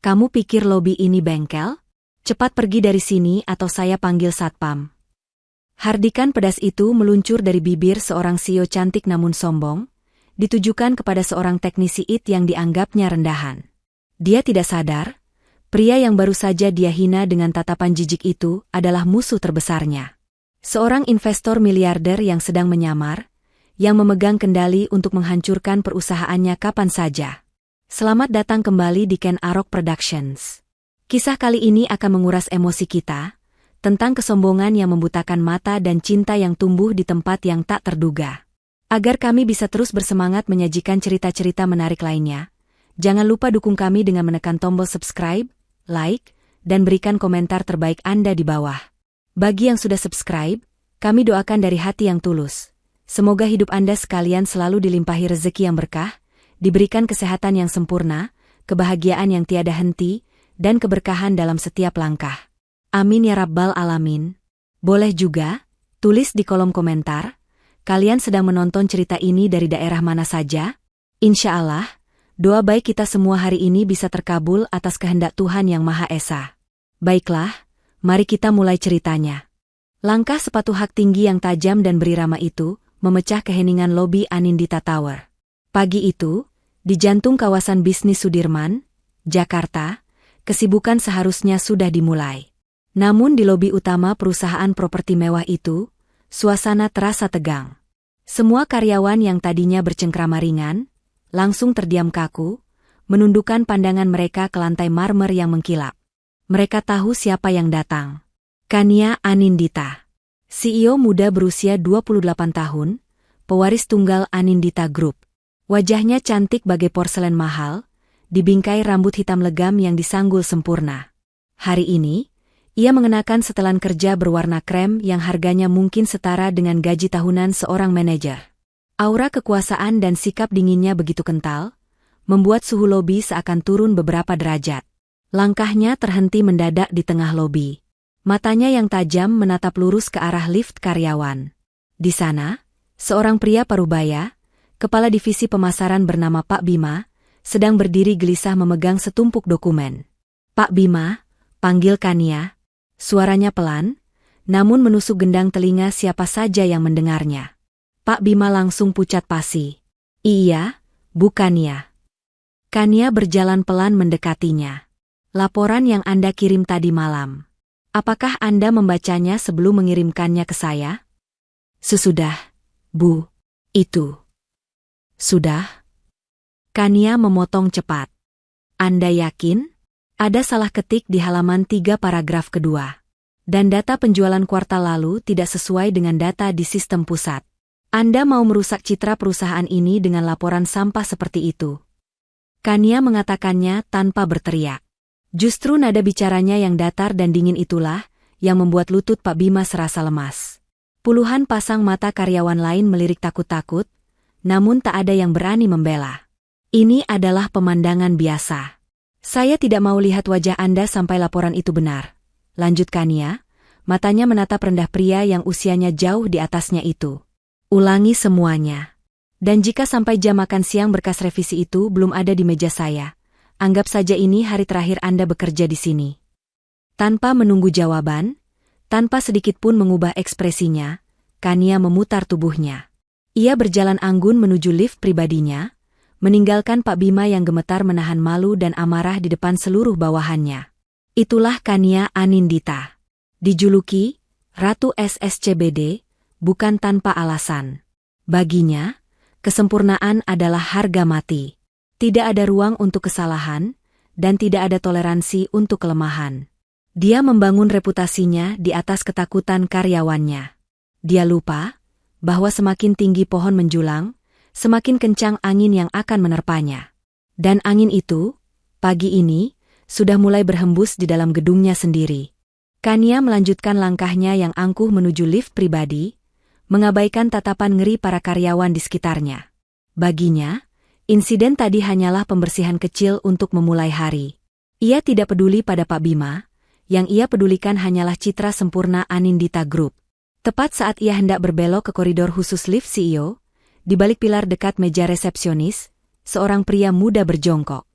Kamu pikir lobi ini bengkel? Cepat pergi dari sini atau saya panggil satpam. Hardikan pedas itu meluncur dari bibir seorang CEO cantik namun sombong, ditujukan kepada seorang teknisi IT yang dianggapnya rendahan. Dia tidak sadar, pria yang baru saja dia hina dengan tatapan jijik itu adalah musuh terbesarnya. Seorang investor miliarder yang sedang menyamar, yang memegang kendali untuk menghancurkan perusahaannya kapan saja. Selamat datang kembali di Ken Arok Productions. Kisah kali ini akan menguras emosi kita, tentang kesombongan yang membutakan mata dan cinta yang tumbuh di tempat yang tak terduga. Agar kami bisa terus bersemangat menyajikan cerita-cerita menarik lainnya, jangan lupa dukung kami dengan menekan tombol subscribe, like, dan berikan komentar terbaik Anda di bawah. Bagi yang sudah subscribe, kami doakan dari hati yang tulus. Semoga hidup Anda sekalian selalu dilimpahi rezeki yang berkah, diberikan kesehatan yang sempurna, kebahagiaan yang tiada henti, dan keberkahan dalam setiap langkah. Amin ya Rabbal Alamin. Boleh juga, tulis di kolom komentar, kalian sedang menonton cerita ini dari daerah mana saja? Insya Allah, doa baik kita semua hari ini bisa terkabul atas kehendak Tuhan Yang Maha Esa. Baiklah, mari kita mulai ceritanya. Langkah sepatu hak tinggi yang tajam dan berirama itu memecah keheningan lobi Anindita Tower. Pagi itu, di jantung kawasan bisnis Sudirman, Jakarta, kesibukan seharusnya sudah dimulai. Namun di lobi utama perusahaan properti mewah itu, suasana terasa tegang. Semua karyawan yang tadinya bercengkrama ringan, langsung terdiam kaku, menundukkan pandangan mereka ke lantai marmer yang mengkilap. Mereka tahu siapa yang datang. Kania Anindita. CEO muda berusia 28 tahun, pewaris tunggal Anindita Group. Wajahnya cantik bagai porselen mahal, dibingkai rambut hitam legam yang disanggul sempurna. Hari ini, ia mengenakan setelan kerja berwarna krem yang harganya mungkin setara dengan gaji tahunan seorang manajer. Aura kekuasaan dan sikap dinginnya begitu kental, membuat suhu lobi seakan turun beberapa derajat. Langkahnya terhenti mendadak di tengah lobi. Matanya yang tajam menatap lurus ke arah lift karyawan. Di sana, seorang pria parubaya, kepala divisi pemasaran bernama Pak Bima, sedang berdiri gelisah memegang setumpuk dokumen. Pak Bima, panggil Kania. Suaranya pelan, namun menusuk gendang telinga siapa saja yang mendengarnya. Pak Bima langsung pucat pasi. Iya, Bu Kania. Kania berjalan pelan mendekatinya. Laporan yang Anda kirim tadi malam. Apakah Anda membacanya sebelum mengirimkannya ke saya? Sesudah, Bu. Itu. Sudah? Kania memotong cepat. Anda yakin? Ada salah ketik di halaman 3 paragraf kedua. Dan data penjualan kuartal lalu tidak sesuai dengan data di sistem pusat. Anda mau merusak citra perusahaan ini dengan laporan sampah seperti itu. Kania mengatakannya tanpa berteriak. Justru nada bicaranya yang datar dan dingin itulah yang membuat lutut Pak Bima serasa lemas. Puluhan pasang mata karyawan lain melirik takut-takut, namun tak ada yang berani membela. Ini adalah pemandangan biasa. Saya tidak mau lihat wajah Anda sampai laporan itu benar. Lanjut Kania, matanya menatap rendah pria yang usianya jauh di atasnya itu. Ulangi semuanya. Dan jika sampai jam makan siang berkas revisi itu belum ada di meja saya, anggap saja ini hari terakhir Anda bekerja di sini. Tanpa menunggu jawaban, tanpa sedikit pun mengubah ekspresinya, Kania memutar tubuhnya. Ia berjalan anggun menuju lift pribadinya, meninggalkan Pak Bima yang gemetar menahan malu dan amarah di depan seluruh bawahannya. Itulah Kania Anindita. Dijuluki Ratu SSCBD, bukan tanpa alasan. Baginya, kesempurnaan adalah harga mati. Tidak ada ruang untuk kesalahan, dan tidak ada toleransi untuk kelemahan. Dia membangun reputasinya di atas ketakutan karyawannya. Dia lupa bahwa semakin tinggi pohon menjulang, semakin kencang angin yang akan menerpanya. Dan angin itu, pagi ini, sudah mulai berhembus di dalam gedungnya sendiri. Kania melanjutkan langkahnya yang angkuh menuju lift pribadi, mengabaikan tatapan ngeri para karyawan di sekitarnya. Baginya, insiden tadi hanyalah pembersihan kecil untuk memulai hari. Ia tidak peduli pada Pak Bima, yang ia pedulikan hanyalah citra sempurna Anindita Group. Tepat saat ia hendak berbelok ke koridor khusus lift CEO, di balik pilar dekat meja resepsionis, seorang pria muda berjongkok.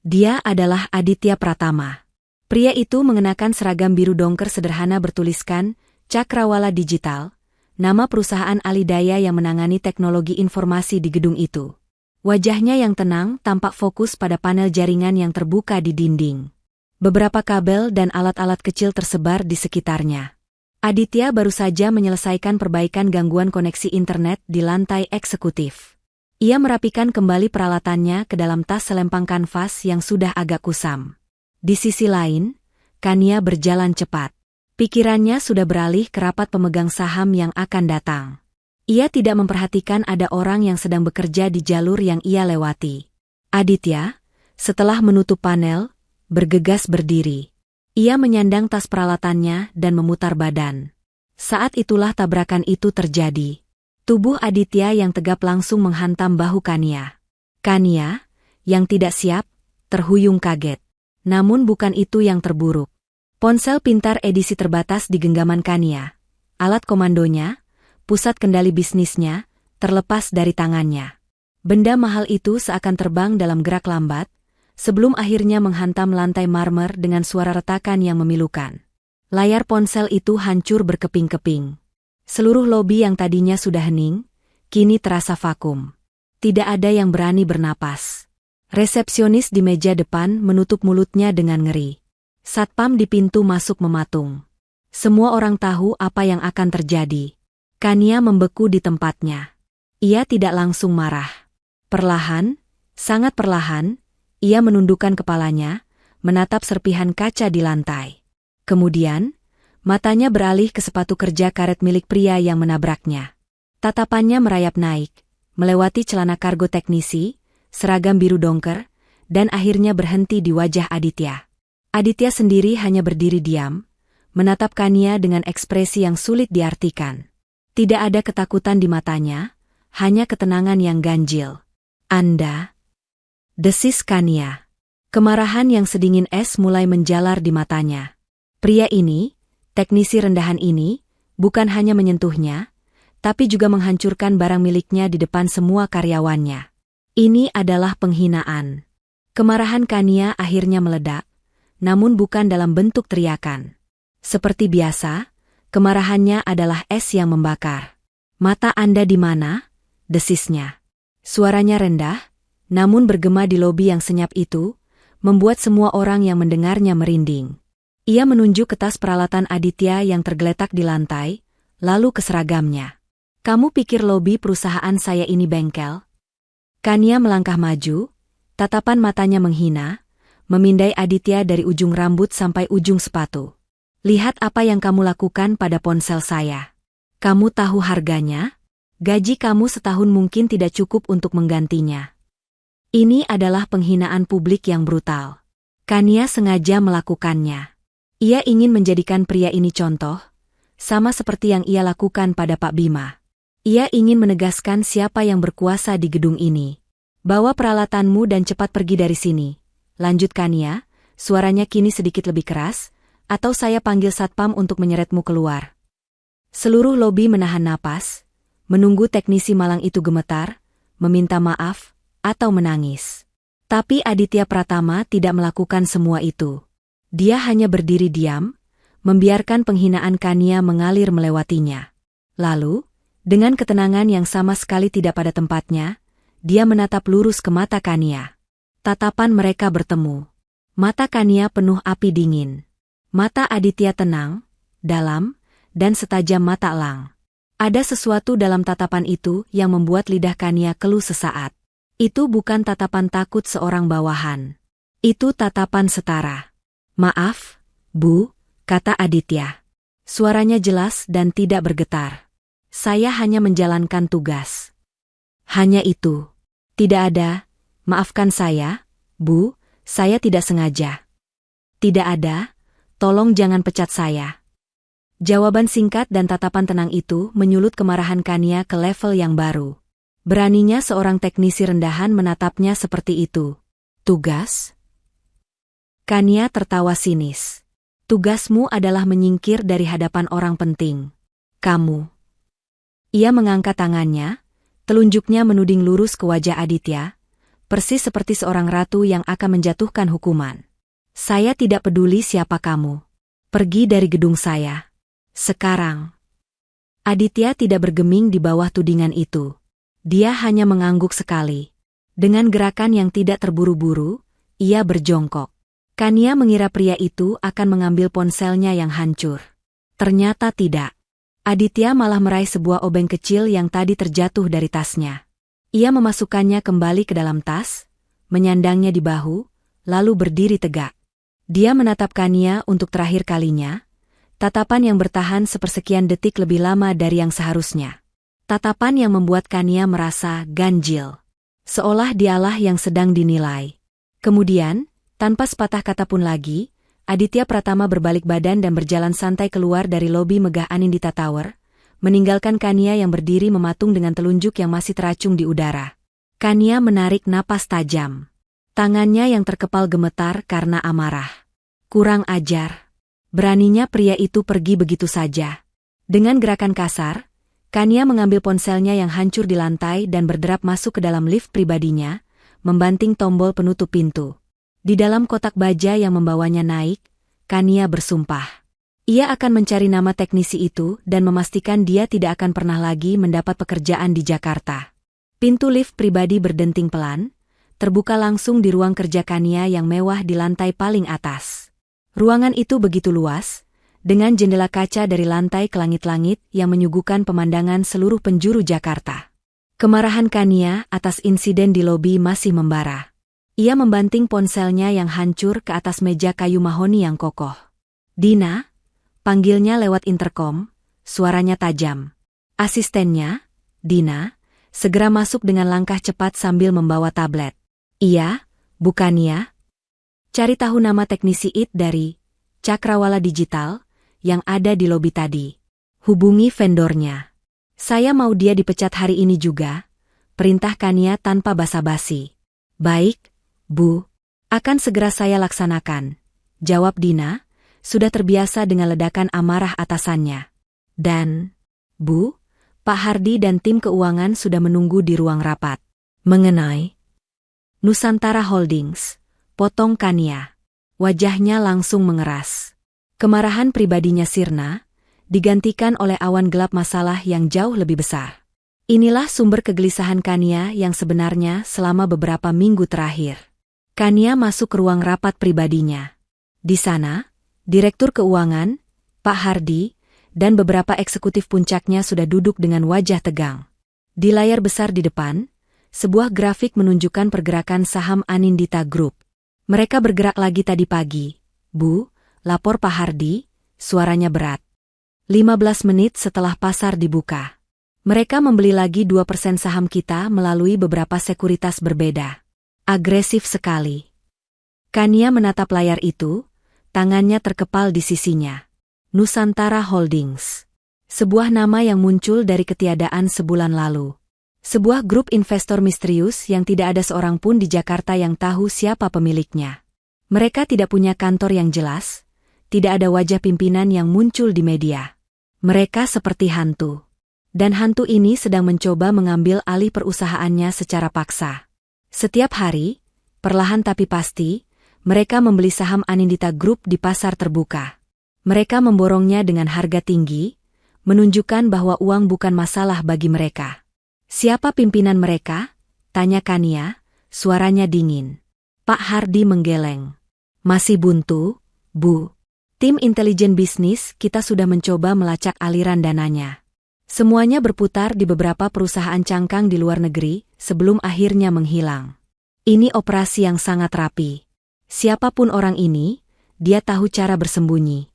Dia adalah Aditya Pratama. Pria itu mengenakan seragam biru dongker sederhana bertuliskan Cakrawala Digital, nama perusahaan alidaya yang menangani teknologi informasi di gedung itu. Wajahnya yang tenang tampak fokus pada panel jaringan yang terbuka di dinding. Beberapa kabel dan alat-alat kecil tersebar di sekitarnya. Aditya baru saja menyelesaikan perbaikan gangguan koneksi internet di lantai eksekutif. Ia merapikan kembali peralatannya ke dalam tas selempang kanvas yang sudah agak kusam. Di sisi lain, Kania berjalan cepat. Pikirannya sudah beralih ke rapat pemegang saham yang akan datang. Ia tidak memperhatikan ada orang yang sedang bekerja di jalur yang ia lewati. Aditya, setelah menutup panel, bergegas berdiri. Ia menyandang tas peralatannya dan memutar badan. Saat itulah tabrakan itu terjadi. Tubuh Aditya yang tegap langsung menghantam bahu Kania. Kania, yang tidak siap, terhuyung kaget. Namun bukan itu yang terburuk. Ponsel pintar edisi terbatas di genggaman Kania. Alat komandonya, pusat kendali bisnisnya, terlepas dari tangannya. Benda mahal itu seakan terbang dalam gerak lambat, sebelum akhirnya menghantam lantai marmer dengan suara retakan yang memilukan. Layar ponsel itu hancur berkeping-keping. Seluruh lobi yang tadinya sudah hening, kini terasa vakum. Tidak ada yang berani bernapas. Resepsionis di meja depan menutup mulutnya dengan ngeri. Satpam di pintu masuk mematung. Semua orang tahu apa yang akan terjadi. Kania membeku di tempatnya. Ia tidak langsung marah. Perlahan, sangat perlahan, ia menundukkan kepalanya, menatap serpihan kaca di lantai. Kemudian, matanya beralih ke sepatu kerja karet milik pria yang menabraknya. Tatapannya merayap naik, melewati celana kargo teknisi, seragam biru dongker, dan akhirnya berhenti di wajah Aditya. Aditya sendiri hanya berdiri diam, menatap Kania dengan ekspresi yang sulit diartikan. Tidak ada ketakutan di matanya, hanya ketenangan yang ganjil. "Anda?" desis Kania. Kemarahan yang sedingin es mulai menjalar di matanya. Pria ini, teknisi rendahan ini, bukan hanya menyentuhnya, tapi juga menghancurkan barang miliknya di depan semua karyawannya. Ini adalah penghinaan. Kemarahan Kania akhirnya meledak, namun bukan dalam bentuk teriakan. Seperti biasa, kemarahannya adalah es yang membakar. "Mata Anda di mana?" desisnya. Suaranya rendah, namun bergema di lobi yang senyap itu, membuat semua orang yang mendengarnya merinding. Ia menunjuk ke tas peralatan Aditya yang tergeletak di lantai, lalu ke seragamnya. "Kamu pikir lobi perusahaan saya ini bengkel?" Kania melangkah maju, tatapan matanya menghina, memindai Aditya dari ujung rambut sampai ujung sepatu. "Lihat apa yang kamu lakukan pada ponsel saya. Kamu tahu harganya? Gaji kamu setahun mungkin tidak cukup untuk menggantinya." Ini adalah penghinaan publik yang brutal. Kania sengaja melakukannya. Ia ingin menjadikan pria ini contoh, sama seperti yang ia lakukan pada Pak Bima. Ia ingin menegaskan siapa yang berkuasa di gedung ini. "Bawa peralatanmu dan cepat pergi dari sini," lanjut Kania, suaranya kini sedikit lebih keras, "atau saya panggil satpam untuk menyeretmu keluar." Seluruh lobi menahan napas, menunggu teknisi malang itu gemetar, meminta maaf, atau menangis. Tapi Aditya Pratama tidak melakukan semua itu. Dia hanya berdiri diam, membiarkan penghinaan Kania mengalir melewatinya. Lalu, dengan ketenangan yang sama sekali tidak pada tempatnya, dia menatap lurus ke mata Kania. Tatapan mereka bertemu. Mata Kania penuh api dingin. Mata Aditya tenang, dalam, dan setajam mata elang. Ada sesuatu dalam tatapan itu yang membuat lidah Kania keluh sesaat. Itu bukan tatapan takut seorang bawahan. Itu tatapan setara. "Maaf, Bu," kata Aditya. Suaranya jelas dan tidak bergetar. "Saya hanya menjalankan tugas." "Hanya itu. Tidak ada, maafkan saya, Bu, saya tidak sengaja." "Tidak ada, tolong jangan pecat saya." Jawaban singkat dan tatapan tenang itu menyulut kemarahan Kania ke level yang baru. Beraninya seorang teknisi rendahan menatapnya seperti itu. "Tugas?" Kania tertawa sinis. "Tugasmu adalah menyingkir dari hadapan orang penting. Kamu." Ia mengangkat tangannya, telunjuknya menuding lurus ke wajah Aditya, persis seperti seorang ratu yang akan menjatuhkan hukuman. Saya tidak peduli siapa kamu. Pergi dari gedung saya. Sekarang. Aditya tidak bergeming di bawah tudingan itu. Dia hanya mengangguk sekali. Dengan gerakan yang tidak terburu-buru, ia berjongkok. Kania mengira pria itu akan mengambil ponselnya yang hancur. Ternyata tidak. Aditya malah meraih sebuah obeng kecil yang tadi terjatuh dari tasnya. Ia memasukkannya kembali ke dalam tas, menyandangnya di bahu, lalu berdiri tegak. Dia menatap Kania untuk terakhir kalinya, tatapan yang bertahan sepersekian detik lebih lama dari yang seharusnya. Tatapan yang membuat Kania merasa ganjil. Seolah dialah yang sedang dinilai. Kemudian, tanpa sepatah kata pun lagi, Aditya Pratama berbalik badan dan berjalan santai keluar dari lobi megah Anindita Tower, meninggalkan Kania yang berdiri mematung dengan telunjuk yang masih teracung di udara. Kania menarik napas tajam. Tangannya yang terkepal gemetar karena amarah. Kurang ajar. Beraninya pria itu pergi begitu saja. Dengan gerakan kasar, Kania mengambil ponselnya yang hancur di lantai dan berderap masuk ke dalam lift pribadinya, membanting tombol penutup pintu. Di dalam kotak baja yang membawanya naik, Kania bersumpah. Ia akan mencari nama teknisi itu dan memastikan dia tidak akan pernah lagi mendapat pekerjaan di Jakarta. Pintu lift pribadi berdenting pelan, terbuka langsung di ruang kerja Kania yang mewah di lantai paling atas. Ruangan itu begitu luas, dengan jendela kaca dari lantai ke langit-langit yang menyuguhkan pemandangan seluruh penjuru Jakarta. Kemarahan Kania atas insiden di lobi masih membara. Ia membanting ponselnya yang hancur ke atas meja kayu mahoni yang kokoh. "Dina," panggilnya lewat interkom, suaranya tajam. Asistennya, Dina, segera masuk dengan langkah cepat sambil membawa tablet. "Iya, bukannya?" "Cari tahu nama teknisi IT dari Cakrawala Digital yang ada di lobi tadi. Hubungi vendornya. Saya mau dia dipecat hari ini juga," perintah Kania tanpa basa-basi. "Baik, Bu. Akan segera saya laksanakan," jawab Dina, sudah terbiasa dengan ledakan amarah atasannya. "Dan, Bu, Pak Hardi dan tim keuangan sudah menunggu di ruang rapat." "Mengenai Nusantara Holdings," potong Kania. Wajahnya langsung mengeras. Kemarahan pribadinya sirna, digantikan oleh awan gelap masalah yang jauh lebih besar. Inilah sumber kegelisahan Kania yang sebenarnya selama beberapa minggu terakhir. Kania masuk ke ruang rapat pribadinya. Di sana, Direktur Keuangan, Pak Hardi, dan beberapa eksekutif puncaknya sudah duduk dengan wajah tegang. Di layar besar di depan, sebuah grafik menunjukkan pergerakan saham Anindita Group. "Mereka bergerak lagi tadi pagi, Bu," lapor Pak Hardi, suaranya berat. 15 menit setelah pasar dibuka. "Mereka membeli lagi 2% saham kita melalui beberapa sekuritas berbeda. Agresif sekali." Kania menatap layar itu, tangannya terkepal di sisinya. Nusantara Holdings. Sebuah nama yang muncul dari ketiadaan sebulan lalu. Sebuah grup investor misterius yang tidak ada seorang pun di Jakarta yang tahu siapa pemiliknya. Mereka tidak punya kantor yang jelas, tidak ada wajah pimpinan yang muncul di media. Mereka seperti hantu. Dan hantu ini sedang mencoba mengambil alih perusahaannya secara paksa. Setiap hari, perlahan tapi pasti, mereka membeli saham Anindita Group di pasar terbuka. Mereka memborongnya dengan harga tinggi, menunjukkan bahwa uang bukan masalah bagi mereka. "Siapa pimpinan mereka?" tanya Kania, suaranya dingin. Pak Hardi menggeleng. "Masih buntu, Bu. Tim intelijen bisnis kita sudah mencoba melacak aliran dananya. Semuanya berputar di beberapa perusahaan cangkang di luar negeri sebelum akhirnya menghilang. Ini operasi yang sangat rapi. Siapapun orang ini, dia tahu cara bersembunyi."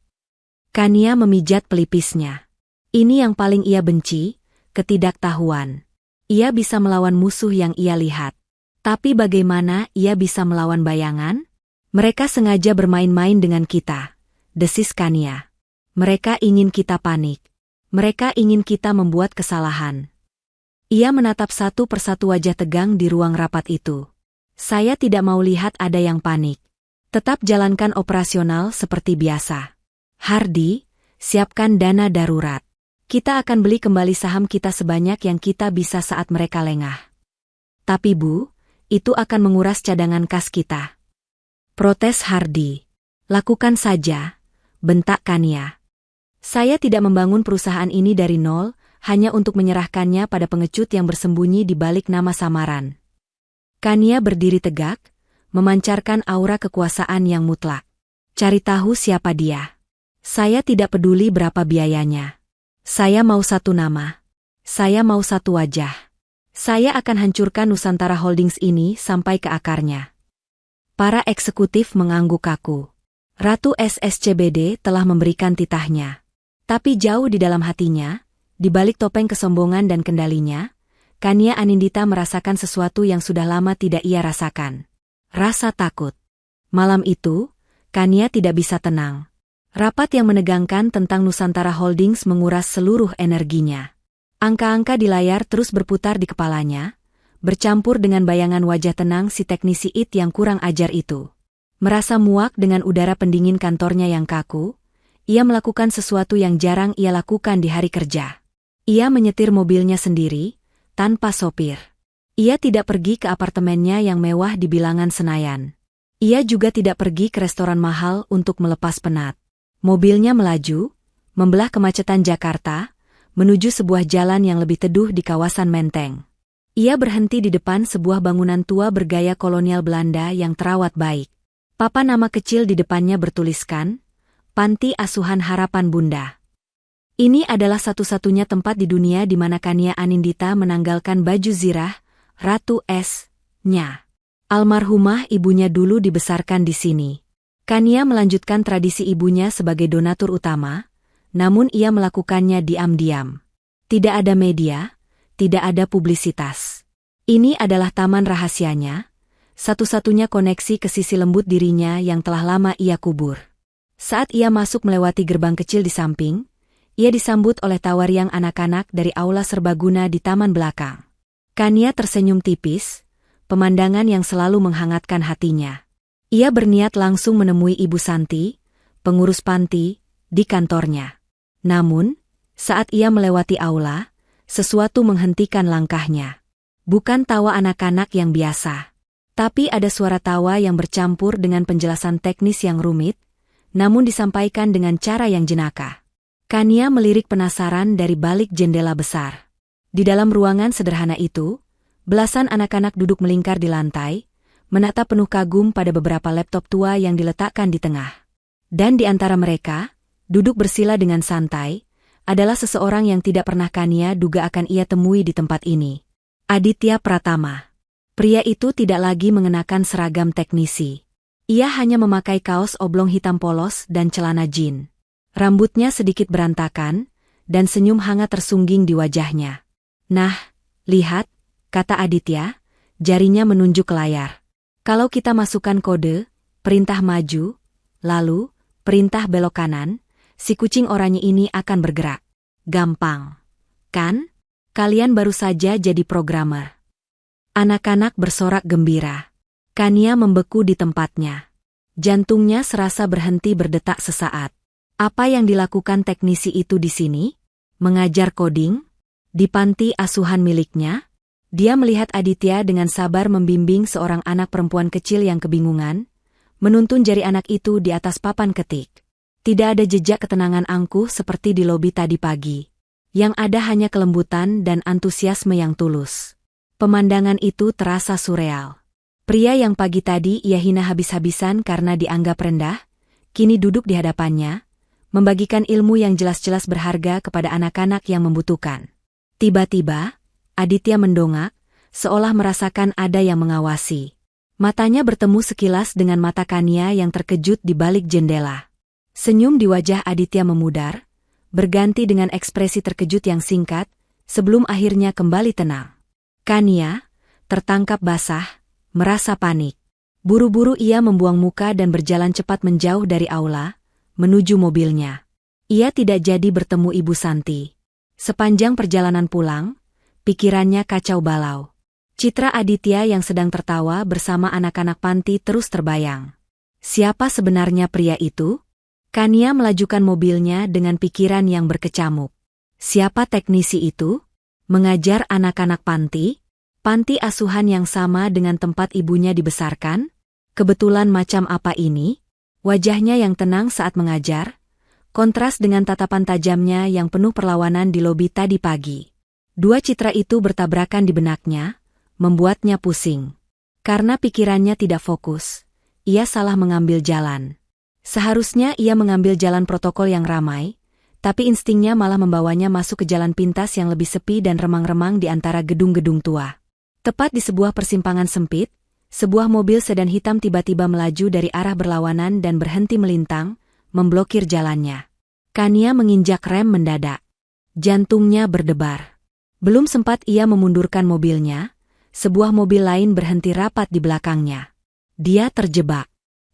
Kania memijat pelipisnya. Ini yang paling ia benci, ketidaktahuan. Ia bisa melawan musuh yang ia lihat. Tapi bagaimana ia bisa melawan bayangan? "Mereka sengaja bermain-main dengan kita," desis Kania. "Mereka ingin kita panik. Mereka ingin kita membuat kesalahan." Ia menatap satu persatu wajah tegang di ruang rapat itu. "Saya tidak mau lihat ada yang panik. Tetap jalankan operasional seperti biasa. Hardi, siapkan dana darurat. Kita akan beli kembali saham kita sebanyak yang kita bisa saat mereka lengah. Tapi Bu, Itu akan menguras cadangan kas kita. Protes Hardy. Lakukan saja, bentak Kania. Saya tidak membangun perusahaan ini dari nol, hanya untuk menyerahkannya pada pengecut yang bersembunyi di balik nama samaran. Kania berdiri tegak, memancarkan aura kekuasaan yang mutlak. Cari tahu siapa dia. Saya tidak peduli berapa biayanya. Saya mau satu nama. Saya mau satu wajah. Saya akan hancurkan Nusantara Holdings ini sampai ke akarnya. Para eksekutif mengangguk kaku. Ratu SSCBD telah memberikan titahnya. Tapi jauh di dalam hatinya, di balik topeng kesombongan dan kendalinya, Kania Anindita merasakan sesuatu yang sudah lama tidak ia rasakan. Rasa takut. Malam itu, Kania tidak bisa tenang. Rapat yang menegangkan tentang Nusantara Holdings menguras seluruh energinya. Angka-angka di layar terus berputar di kepalanya, bercampur dengan bayangan wajah tenang si teknisi IT yang kurang ajar itu. Merasa muak dengan udara pendingin kantornya yang kaku, ia melakukan sesuatu yang jarang ia lakukan di hari kerja. Ia menyetir mobilnya sendiri, tanpa sopir. Ia tidak pergi ke apartemennya yang mewah di bilangan Senayan. Ia juga tidak pergi ke restoran mahal untuk melepas penat. Mobilnya melaju, membelah kemacetan Jakarta, menuju sebuah jalan yang lebih teduh di kawasan Menteng. Ia berhenti di depan sebuah bangunan tua bergaya kolonial Belanda yang terawat baik. Papan nama kecil di depannya bertuliskan, Panti Asuhan Harapan Bunda. Ini adalah satu-satunya tempat di dunia di mana Kania Anindita menanggalkan baju zirah, Ratu S.-nya. Almarhumah ibunya dulu dibesarkan di sini. Kania melanjutkan tradisi ibunya sebagai donatur utama, namun ia melakukannya diam-diam. Tidak ada media, tidak ada publisitas. Ini adalah taman rahasianya, satu-satunya koneksi ke sisi lembut dirinya yang telah lama ia kubur. Saat ia masuk melewati gerbang kecil di samping, ia disambut oleh tawariang anak-anak dari aula serbaguna di taman belakang. Kania tersenyum tipis, pemandangan yang selalu menghangatkan hatinya. Ia berniat langsung menemui Ibu Santi, pengurus panti, di kantornya. Namun, saat ia melewati aula, sesuatu menghentikan langkahnya. Bukan tawa anak-anak yang biasa. Tapi ada suara tawa yang bercampur dengan penjelasan teknis yang rumit, namun disampaikan dengan cara yang jenaka. Kania melirik penasaran dari balik jendela besar. Di dalam ruangan sederhana itu, belasan anak-anak duduk melingkar di lantai, menatap penuh kagum pada beberapa laptop tua yang diletakkan di tengah. Dan di antara mereka, duduk bersila dengan santai, adalah seseorang yang tidak pernah Kania duga akan ia temui di tempat ini. Aditya Pratama. Pria itu tidak lagi mengenakan seragam teknisi. Ia hanya memakai kaos oblong hitam polos dan celana jeans. Rambutnya sedikit berantakan, dan senyum hangat tersungging di wajahnya. Nah, lihat, kata Aditya, jarinya menunjuk ke layar. Kalau kita masukkan kode, perintah maju, lalu, perintah belok kanan, si kucing oranye ini akan bergerak. Gampang, kan? Kalian baru saja jadi programmer. Anak-anak bersorak gembira. Kania membeku di tempatnya. Jantungnya serasa berhenti berdetak sesaat. Apa yang dilakukan teknisi itu di sini? Mengajar coding? Di panti asuhan miliknya? Dia melihat Aditya dengan sabar membimbing seorang anak perempuan kecil yang kebingungan, menuntun jari anak itu di atas papan ketik. Tidak ada jejak ketenangan angkuh seperti di lobi tadi pagi. Yang ada hanya kelembutan dan antusiasme yang tulus. Pemandangan itu terasa surreal. Pria yang pagi tadi ia hina habis-habisan karena dianggap rendah, kini duduk di hadapannya, membagikan ilmu yang jelas-jelas berharga kepada anak-anak yang membutuhkan. Tiba-tiba, Aditya mendongak, seolah merasakan ada yang mengawasi. Matanya bertemu sekilas dengan mata Kania yang terkejut di balik jendela. Senyum di wajah Aditya memudar, berganti dengan ekspresi terkejut yang singkat, sebelum akhirnya kembali tenang. Kania, tertangkap basah, merasa panik. Buru-buru ia membuang muka dan berjalan cepat menjauh dari aula, menuju mobilnya. Ia tidak jadi bertemu Ibu Santi. Sepanjang perjalanan pulang, pikirannya kacau balau. Citra Aditya yang sedang tertawa bersama anak-anak panti terus terbayang. Siapa sebenarnya pria itu? Kania melajukan mobilnya dengan pikiran yang berkecamuk. Siapa teknisi itu? Mengajar anak-anak panti? Panti asuhan yang sama dengan tempat ibunya dibesarkan? Kebetulan macam apa ini? Wajahnya yang tenang saat mengajar, kontras dengan tatapan tajamnya yang penuh perlawanan di lobi tadi pagi. Dua citra itu bertabrakan di benaknya, membuatnya pusing. Karena pikirannya tidak fokus, ia salah mengambil jalan. Seharusnya ia mengambil jalan protokol yang ramai, tapi instingnya malah membawanya masuk ke jalan pintas yang lebih sepi dan remang-remang di antara gedung-gedung tua. Tepat di sebuah persimpangan sempit, sebuah mobil sedan hitam tiba-tiba melaju dari arah berlawanan dan berhenti melintang, memblokir jalannya. Kania menginjak rem mendadak. Jantungnya berdebar. Belum sempat ia memundurkan mobilnya, sebuah mobil lain berhenti rapat di belakangnya. Dia terjebak.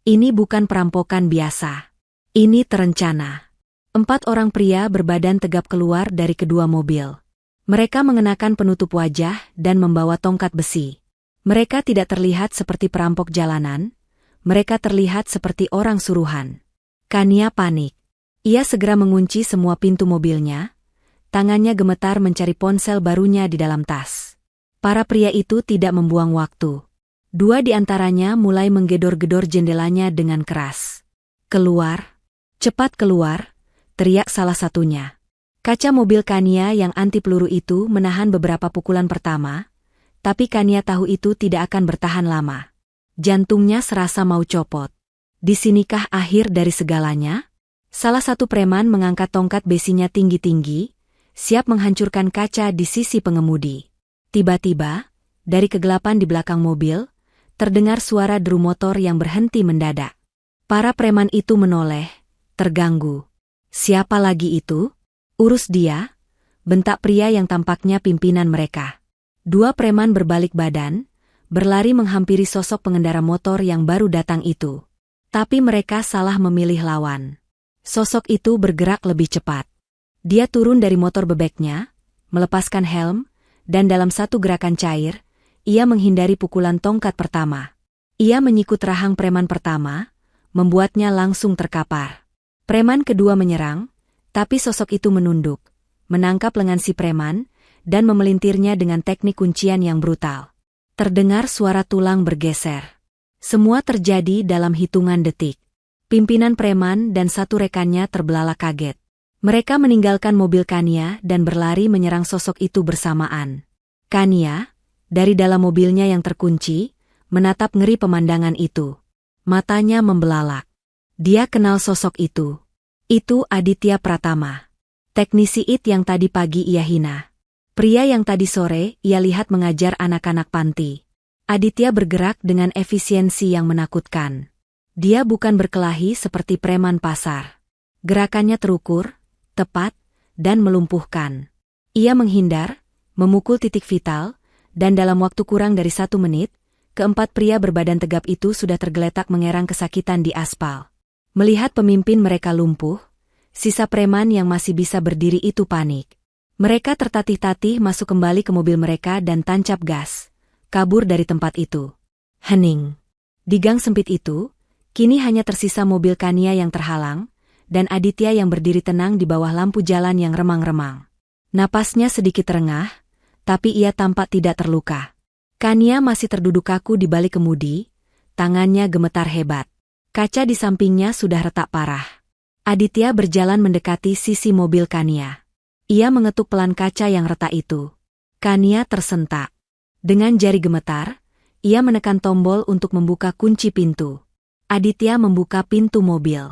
Ini bukan perampokan biasa. Ini terencana. 4 orang pria berbadan tegap keluar dari kedua mobil. Mereka mengenakan penutup wajah dan membawa tongkat besi. Mereka tidak terlihat seperti perampok jalanan, mereka terlihat seperti orang suruhan. Kania panik. Ia segera mengunci semua pintu mobilnya, tangannya gemetar mencari ponsel barunya di dalam tas. Para pria itu tidak membuang waktu. 2 di antaranya mulai menggedor-gedor jendelanya dengan keras. "Keluar! Cepat keluar!" teriak salah satunya. Kaca mobil Kania yang anti peluru itu menahan beberapa pukulan pertama, tapi Kania tahu itu tidak akan bertahan lama. Jantungnya serasa mau copot. Di sinikah akhir dari segalanya? Salah satu preman mengangkat tongkat besinya tinggi-tinggi, siap menghancurkan kaca di sisi pengemudi. Tiba-tiba, dari kegelapan di belakang mobil, terdengar suara deru motor yang berhenti mendadak. Para preman itu menoleh, terganggu. "Siapa lagi itu? Urus dia," bentak pria yang tampaknya pimpinan mereka. 2 preman berbalik badan, berlari menghampiri sosok pengendara motor yang baru datang itu. Tapi mereka salah memilih lawan. Sosok itu bergerak lebih cepat. Dia turun dari motor bebeknya, melepaskan helm, dan dalam satu gerakan cair, ia menghindari pukulan tongkat pertama. Ia menyikut rahang preman pertama, membuatnya langsung terkapar. Preman kedua menyerang, tapi sosok itu menunduk, menangkap lengan si preman, dan memelintirnya dengan teknik kuncian yang brutal. Terdengar suara tulang bergeser. Semua terjadi dalam hitungan detik. Pimpinan preman dan 1 rekannya terbelalak kaget. Mereka meninggalkan mobil Kania dan berlari menyerang sosok itu bersamaan. Kania, dari dalam mobilnya yang terkunci, menatap ngeri pemandangan itu. Matanya membelalak. Dia kenal sosok itu. Itu Aditya Pratama. Teknisi IT yang tadi pagi ia hina. Pria yang tadi sore ia lihat mengajar anak-anak panti. Aditya bergerak dengan efisiensi yang menakutkan. Dia bukan berkelahi seperti preman pasar. Gerakannya terukur, tepat, dan melumpuhkan. Ia menghindar, memukul titik vital, dan dalam waktu kurang dari 1 menit, keempat pria berbadan tegap itu sudah tergeletak mengerang kesakitan di aspal. Melihat pemimpin mereka lumpuh, sisa preman yang masih bisa berdiri itu panik. Mereka tertatih-tatih masuk kembali ke mobil mereka dan tancap gas, kabur dari tempat itu. Hening. Di gang sempit itu, kini hanya tersisa mobil Kania yang terhalang, dan Aditya yang berdiri tenang di bawah lampu jalan yang remang-remang. Napasnya sedikit terengah, tapi ia tampak tidak terluka. Kania masih terduduk kaku di balik kemudi, tangannya gemetar hebat. Kaca di sampingnya sudah retak parah. Aditya berjalan mendekati sisi mobil Kania. Ia mengetuk pelan kaca yang retak itu. Kania tersentak. Dengan jari gemetar, ia menekan tombol untuk membuka kunci pintu. Aditya membuka pintu mobil.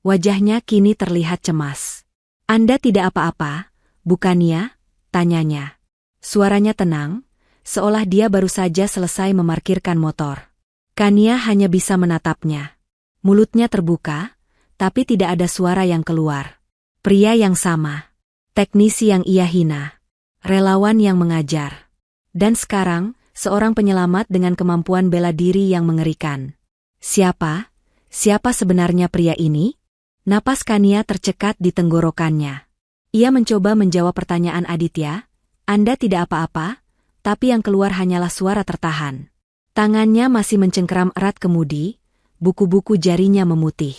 Wajahnya kini terlihat cemas. "Anda tidak apa-apa, bukan ya?" tanyanya. Suaranya tenang, seolah dia baru saja selesai memarkirkan motor. Kania hanya bisa menatapnya. Mulutnya terbuka, tapi tidak ada suara yang keluar. Pria yang sama. Teknisi yang ia hina. Relawan yang mengajar. Dan sekarang, seorang penyelamat dengan kemampuan bela diri yang mengerikan. Siapa? Siapa sebenarnya pria ini? Napas Kania tercekat di tenggorokannya. Ia mencoba menjawab pertanyaan Aditya. "Anda tidak apa-apa?" Tapi yang keluar hanyalah suara tertahan. Tangannya masih mencengkeram erat kemudi, buku-buku jarinya memutih.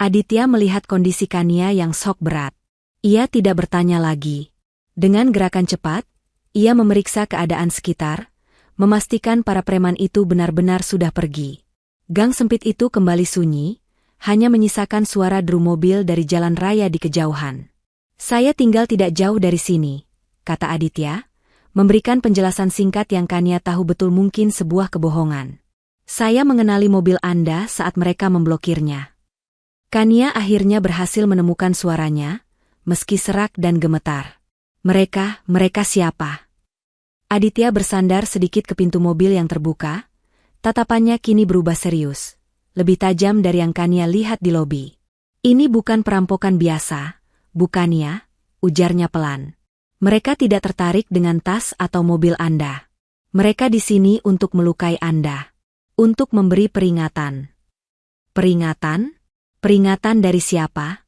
Aditya melihat kondisi Kania yang shock berat. Ia tidak bertanya lagi. Dengan gerakan cepat, ia memeriksa keadaan sekitar, memastikan para preman itu benar-benar sudah pergi. Gang sempit itu kembali sunyi, hanya menyisakan suara deru mobil dari jalan raya di kejauhan. Saya tinggal tidak jauh dari sini, kata Aditya, memberikan penjelasan singkat yang Kania tahu betul mungkin sebuah kebohongan. Saya mengenali mobil Anda saat mereka memblokirnya. Kania akhirnya berhasil menemukan suaranya, meski serak dan gemetar. Mereka siapa? Aditya bersandar sedikit ke pintu mobil yang terbuka, tatapannya kini berubah serius, lebih tajam dari yang Kania lihat di lobi. Ini bukan perampokan biasa, bukannya, ujarnya pelan. Mereka tidak tertarik dengan tas atau mobil Anda. Mereka di sini untuk melukai Anda. Untuk memberi peringatan. Peringatan? Peringatan dari siapa?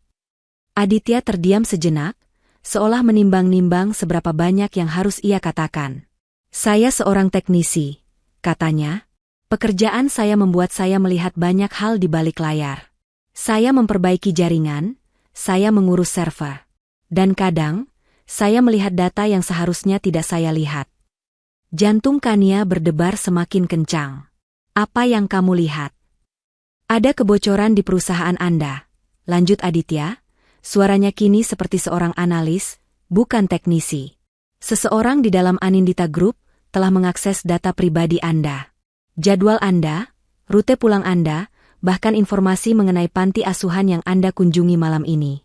Aditya terdiam sejenak, seolah menimbang-nimbang seberapa banyak yang harus ia katakan. Saya seorang teknisi, katanya. Pekerjaan saya membuat saya melihat banyak hal di balik layar. Saya memperbaiki jaringan, saya mengurus server. Dan kadang, saya melihat data yang seharusnya tidak saya lihat. Jantung Kania berdebar semakin kencang. Apa yang kamu lihat? Ada kebocoran di perusahaan Anda, lanjut Aditya. Suaranya kini seperti seorang analis, bukan teknisi. Seseorang di dalam Anindita Group telah mengakses data pribadi Anda. Jadwal Anda, rute pulang Anda, bahkan informasi mengenai panti asuhan yang Anda kunjungi malam ini.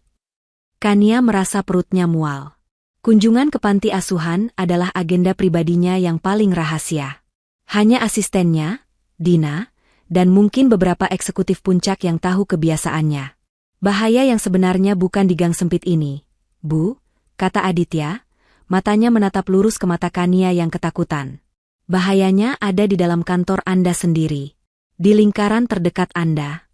Kania merasa perutnya mual. Kunjungan ke panti asuhan adalah agenda pribadinya yang paling rahasia. Hanya asistennya, Dina, dan mungkin beberapa eksekutif puncak yang tahu kebiasaannya. Bahaya yang sebenarnya bukan di gang sempit ini, Bu, kata Aditya, matanya menatap lurus ke mata Kania yang ketakutan. Bahayanya ada di dalam kantor Anda sendiri. Di lingkaran terdekat Anda.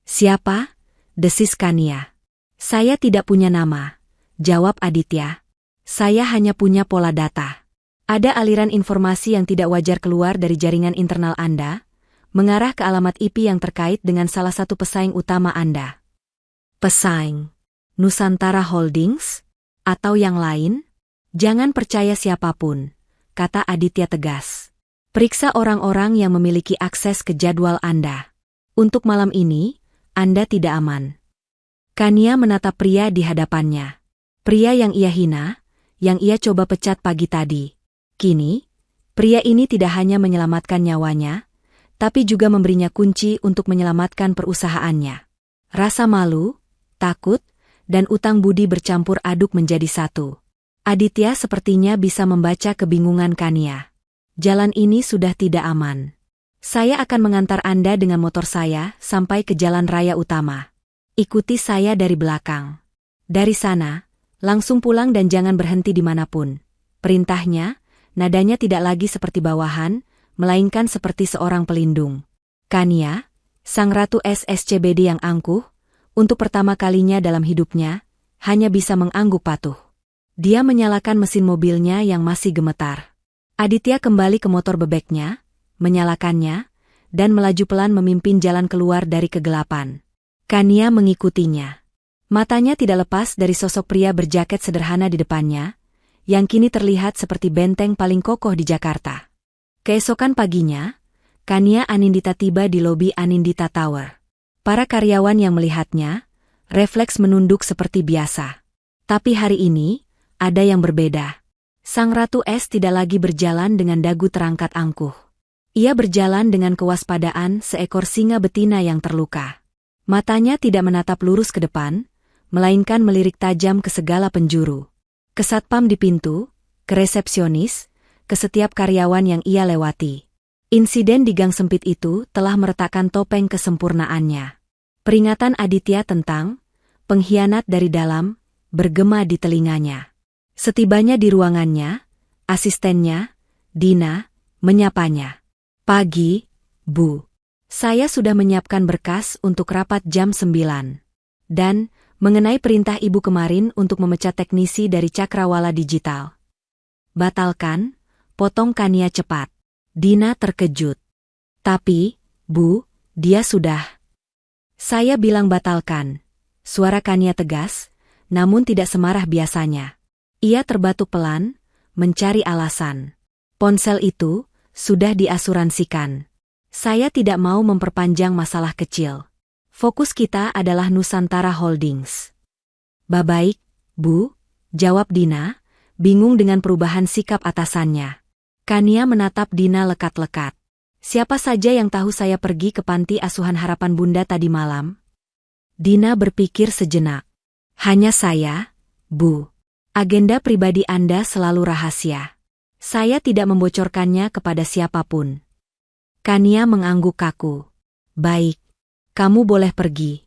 Siapa? Desis Kania. Saya tidak punya nama, jawab Aditya. Saya hanya punya pola data. Ada aliran informasi yang tidak wajar keluar dari jaringan internal Anda, mengarah ke alamat IP yang terkait dengan salah satu pesaing utama Anda. Pesaing? Nusantara Holdings? Atau yang lain? Jangan percaya siapapun, kata Aditya tegas. Periksa orang-orang yang memiliki akses ke jadwal Anda. Untuk malam ini, Anda tidak aman. Kania menatap pria di hadapannya. Pria yang ia hina, yang ia coba pecat pagi tadi. Kini, pria ini tidak hanya menyelamatkan nyawanya, tapi juga memberinya kunci untuk menyelamatkan perusahaannya. Rasa malu, takut, dan utang budi bercampur aduk menjadi satu. Aditya sepertinya bisa membaca kebingungan Kania. Jalan ini sudah tidak aman. Saya akan mengantar Anda dengan motor saya sampai ke jalan raya utama. Ikuti saya dari belakang. Dari sana, langsung pulang dan jangan berhenti dimanapun. Perintahnya, nadanya tidak lagi seperti bawahan, melainkan seperti seorang pelindung. Kania, sang ratu SSCBD yang angkuh, untuk pertama kalinya dalam hidupnya, hanya bisa mengangguk patuh. Dia menyalakan mesin mobilnya yang masih gemetar. Aditya kembali ke motor bebeknya, menyalakannya, dan melaju pelan memimpin jalan keluar dari kegelapan. Kania mengikutinya. Matanya tidak lepas dari sosok pria berjaket sederhana di depannya, yang kini terlihat seperti benteng paling kokoh di Jakarta. Keesokan paginya, Kania Anindita tiba di lobi Anindita Tower. Para karyawan yang melihatnya, refleks menunduk seperti biasa. Tapi hari ini, ada yang berbeda. Sang Ratu S tidak lagi berjalan dengan dagu terangkat angkuh. Ia berjalan dengan kewaspadaan seekor singa betina yang terluka. Matanya tidak menatap lurus ke depan, melainkan melirik tajam ke segala penjuru. Ke satpam di pintu, ke resepsionis, ke setiap karyawan yang ia lewati. Insiden di gang sempit itu telah meretakkan topeng kesempurnaannya. Peringatan Aditya tentang pengkhianat dari dalam bergema di telinganya. Setibanya di ruangannya, asistennya, Dina, menyapanya. Pagi, Bu. Saya sudah menyiapkan berkas untuk rapat jam 9. Dan, mengenai perintah Ibu kemarin untuk memecat teknisi dari Cakrawala Digital. Batalkan, potong Kania cepat. Dina terkejut. Tapi, Bu, dia sudah. Saya bilang batalkan. Suara Kania tegas, namun tidak semarah biasanya. Ia terbatuk pelan, mencari alasan. Ponsel itu, sudah diasuransikan. Saya tidak mau memperpanjang masalah kecil. Fokus kita adalah Nusantara Holdings. Baik, Bu, jawab Dina, bingung dengan perubahan sikap atasannya. Kania menatap Dina lekat-lekat. Siapa saja yang tahu saya pergi ke panti asuhan harapan Bunda tadi malam? Dina berpikir sejenak. Hanya saya, Bu. Agenda pribadi Anda selalu rahasia. Saya tidak membocorkannya kepada siapapun. Kania mengangguk kaku. Baik, kamu boleh pergi.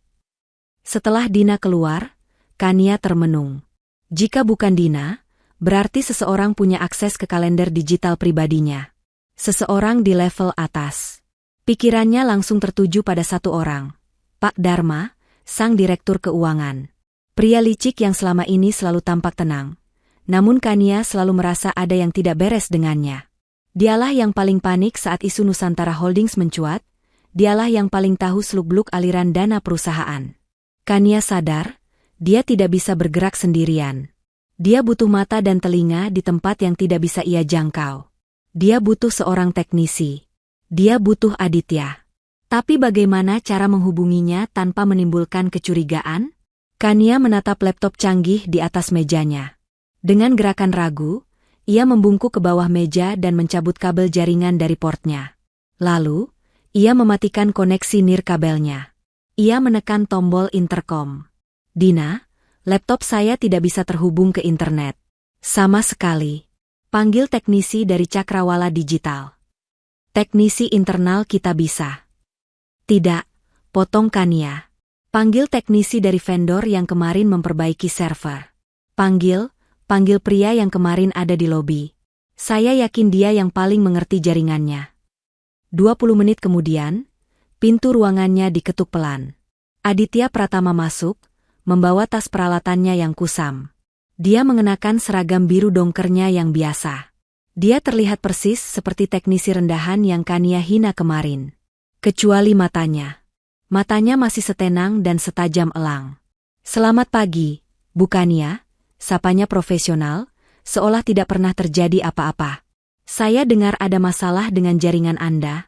Setelah Dina keluar, Kania termenung. Jika bukan Dina, berarti seseorang punya akses ke kalender digital pribadinya. Seseorang di level atas. Pikirannya langsung tertuju pada satu orang. Pak Dharma, sang direktur keuangan. Pria licik yang selama ini selalu tampak tenang. Namun Kania selalu merasa ada yang tidak beres dengannya. Dialah yang paling panik saat isu Nusantara Holdings mencuat. Dialah yang paling tahu seluk-beluk aliran dana perusahaan. Kania sadar, dia tidak bisa bergerak sendirian. Dia butuh mata dan telinga di tempat yang tidak bisa ia jangkau. Dia butuh seorang teknisi. Dia butuh Aditya. Tapi bagaimana cara menghubunginya tanpa menimbulkan kecurigaan? Kania menatap laptop canggih di atas mejanya. Dengan gerakan ragu, ia membungkuk ke bawah meja dan mencabut kabel jaringan dari portnya. Lalu, ia mematikan koneksi nirkabelnya. Ia menekan tombol intercom. Dina, laptop saya tidak bisa terhubung ke internet. Sama sekali. Panggil teknisi dari Cakrawala Digital. Teknisi internal kita bisa. Tidak, potong Kania. Panggil teknisi dari vendor yang kemarin memperbaiki server. Panggil pria yang kemarin ada di lobi. Saya yakin dia yang paling mengerti jaringannya. 20 menit kemudian, pintu ruangannya diketuk pelan. Aditya Pratama masuk, membawa tas peralatannya yang kusam. Dia mengenakan seragam biru dongkernya yang biasa. Dia terlihat persis seperti teknisi rendahan yang Kania hina kemarin. Kecuali matanya. Matanya masih setenang dan setajam elang. Selamat pagi, Bu Kania. Sapanya profesional, seolah tidak pernah terjadi apa-apa. Saya dengar ada masalah dengan jaringan Anda.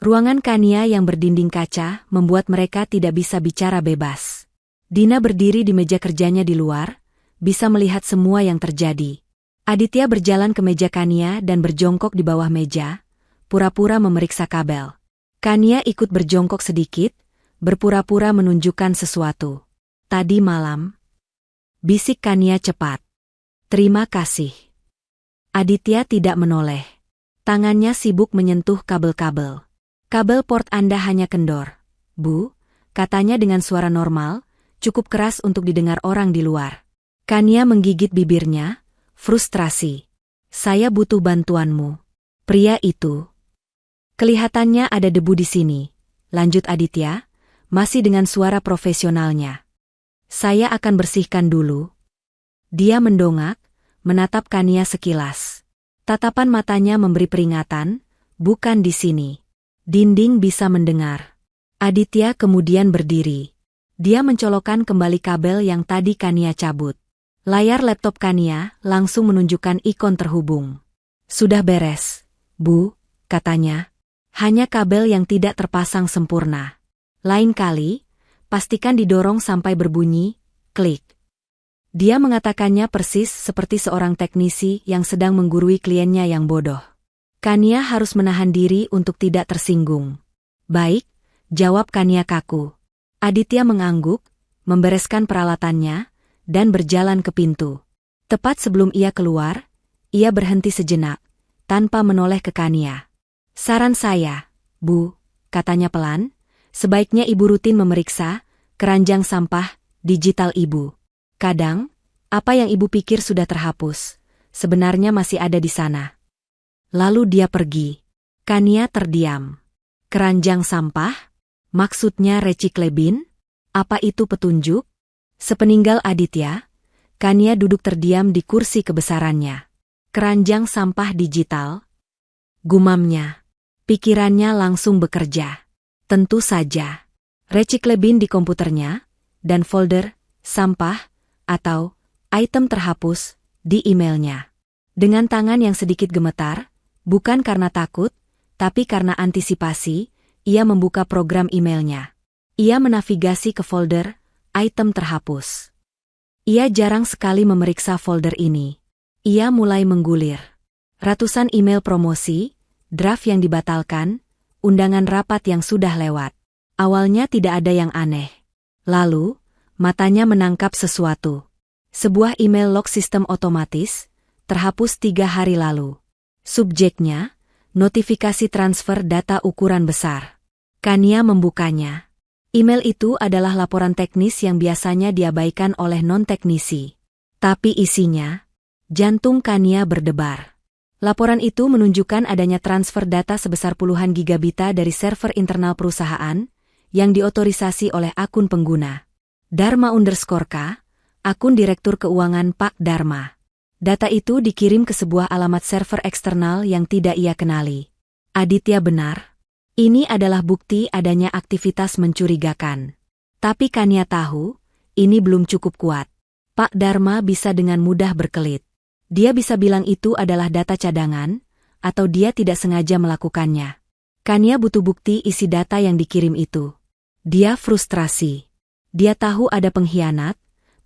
Ruangan Kania yang berdinding kaca membuat mereka tidak bisa bicara bebas. Dina berdiri di meja kerjanya di luar, bisa melihat semua yang terjadi. Aditya berjalan ke meja Kania dan berjongkok di bawah meja, pura-pura memeriksa kabel. Kania ikut berjongkok sedikit, berpura-pura menunjukkan sesuatu. Tadi malam, bisik Kania cepat. Terima kasih. Aditya tidak menoleh. Tangannya sibuk menyentuh kabel-kabel. Kabel port Anda hanya kendor, Bu, katanya dengan suara normal, cukup keras untuk didengar orang di luar. Kania menggigit bibirnya, frustrasi. Saya butuh bantuanmu. Pria itu. Kelihatannya ada debu di sini, lanjut Aditya, masih dengan suara profesionalnya. Saya akan bersihkan dulu. Dia mendongak, menatap Kania sekilas. Tatapan matanya memberi peringatan, bukan di sini. Dinding bisa mendengar. Aditya kemudian berdiri. Dia mencolokkan kembali kabel yang tadi Kania cabut. Layar laptop Kania langsung menunjukkan ikon terhubung. Sudah beres, Bu, katanya. Hanya kabel yang tidak terpasang sempurna. Lain kali, pastikan didorong sampai berbunyi, klik. Dia mengatakannya persis seperti seorang teknisi yang sedang menggurui kliennya yang bodoh. Kania harus menahan diri untuk tidak tersinggung. Baik, jawab Kania kaku. Aditya mengangguk, membereskan peralatannya, dan berjalan ke pintu. Tepat sebelum ia keluar, ia berhenti sejenak, tanpa menoleh ke Kania. Saran saya, Bu, katanya pelan, sebaiknya Ibu rutin memeriksa keranjang sampah digital Ibu. Kadang, apa yang Ibu pikir sudah terhapus, sebenarnya masih ada di sana. Lalu dia pergi. Kania terdiam. Keranjang sampah? Maksudnya recycle bin? Apa itu petunjuk? Sepeninggal Aditya, Kania duduk terdiam di kursi kebesarannya. Keranjang sampah digital? Gumamnya. Pikirannya langsung bekerja. Tentu saja. Recycle bin di komputernya, dan folder, sampah, atau item terhapus, di emailnya. Dengan tangan yang sedikit gemetar, Bukan karena takut, tapi karena antisipasi, ia membuka program emailnya. Ia menavigasi ke folder, item terhapus. Ia jarang sekali memeriksa folder ini. Ia mulai menggulir. Ratusan email promosi, draft yang dibatalkan, undangan rapat yang sudah lewat. Awalnya tidak ada yang aneh. Lalu, matanya menangkap sesuatu. Sebuah email log sistem otomatis, terhapus 3 hari lalu. Subjeknya, notifikasi transfer data ukuran besar. Kania membukanya. Email itu adalah laporan teknis yang biasanya diabaikan oleh non-teknisi. Tapi isinya, jantung Kania berdebar. Laporan itu menunjukkan adanya transfer data sebesar puluhan gigabita dari server internal perusahaan yang diotorisasi oleh akun pengguna. Dharma_K, akun Direktur Keuangan Pak Dharma. Data itu dikirim ke sebuah alamat server eksternal yang tidak ia kenali. Aditya benar. Ini adalah bukti adanya aktivitas mencurigakan. Tapi Kania tahu, ini belum cukup kuat. Pak Dharma bisa dengan mudah berkelit. Dia bisa bilang itu adalah data cadangan, atau dia tidak sengaja melakukannya. Kania butuh bukti isi data yang dikirim itu. Dia frustrasi. Dia tahu ada pengkhianat,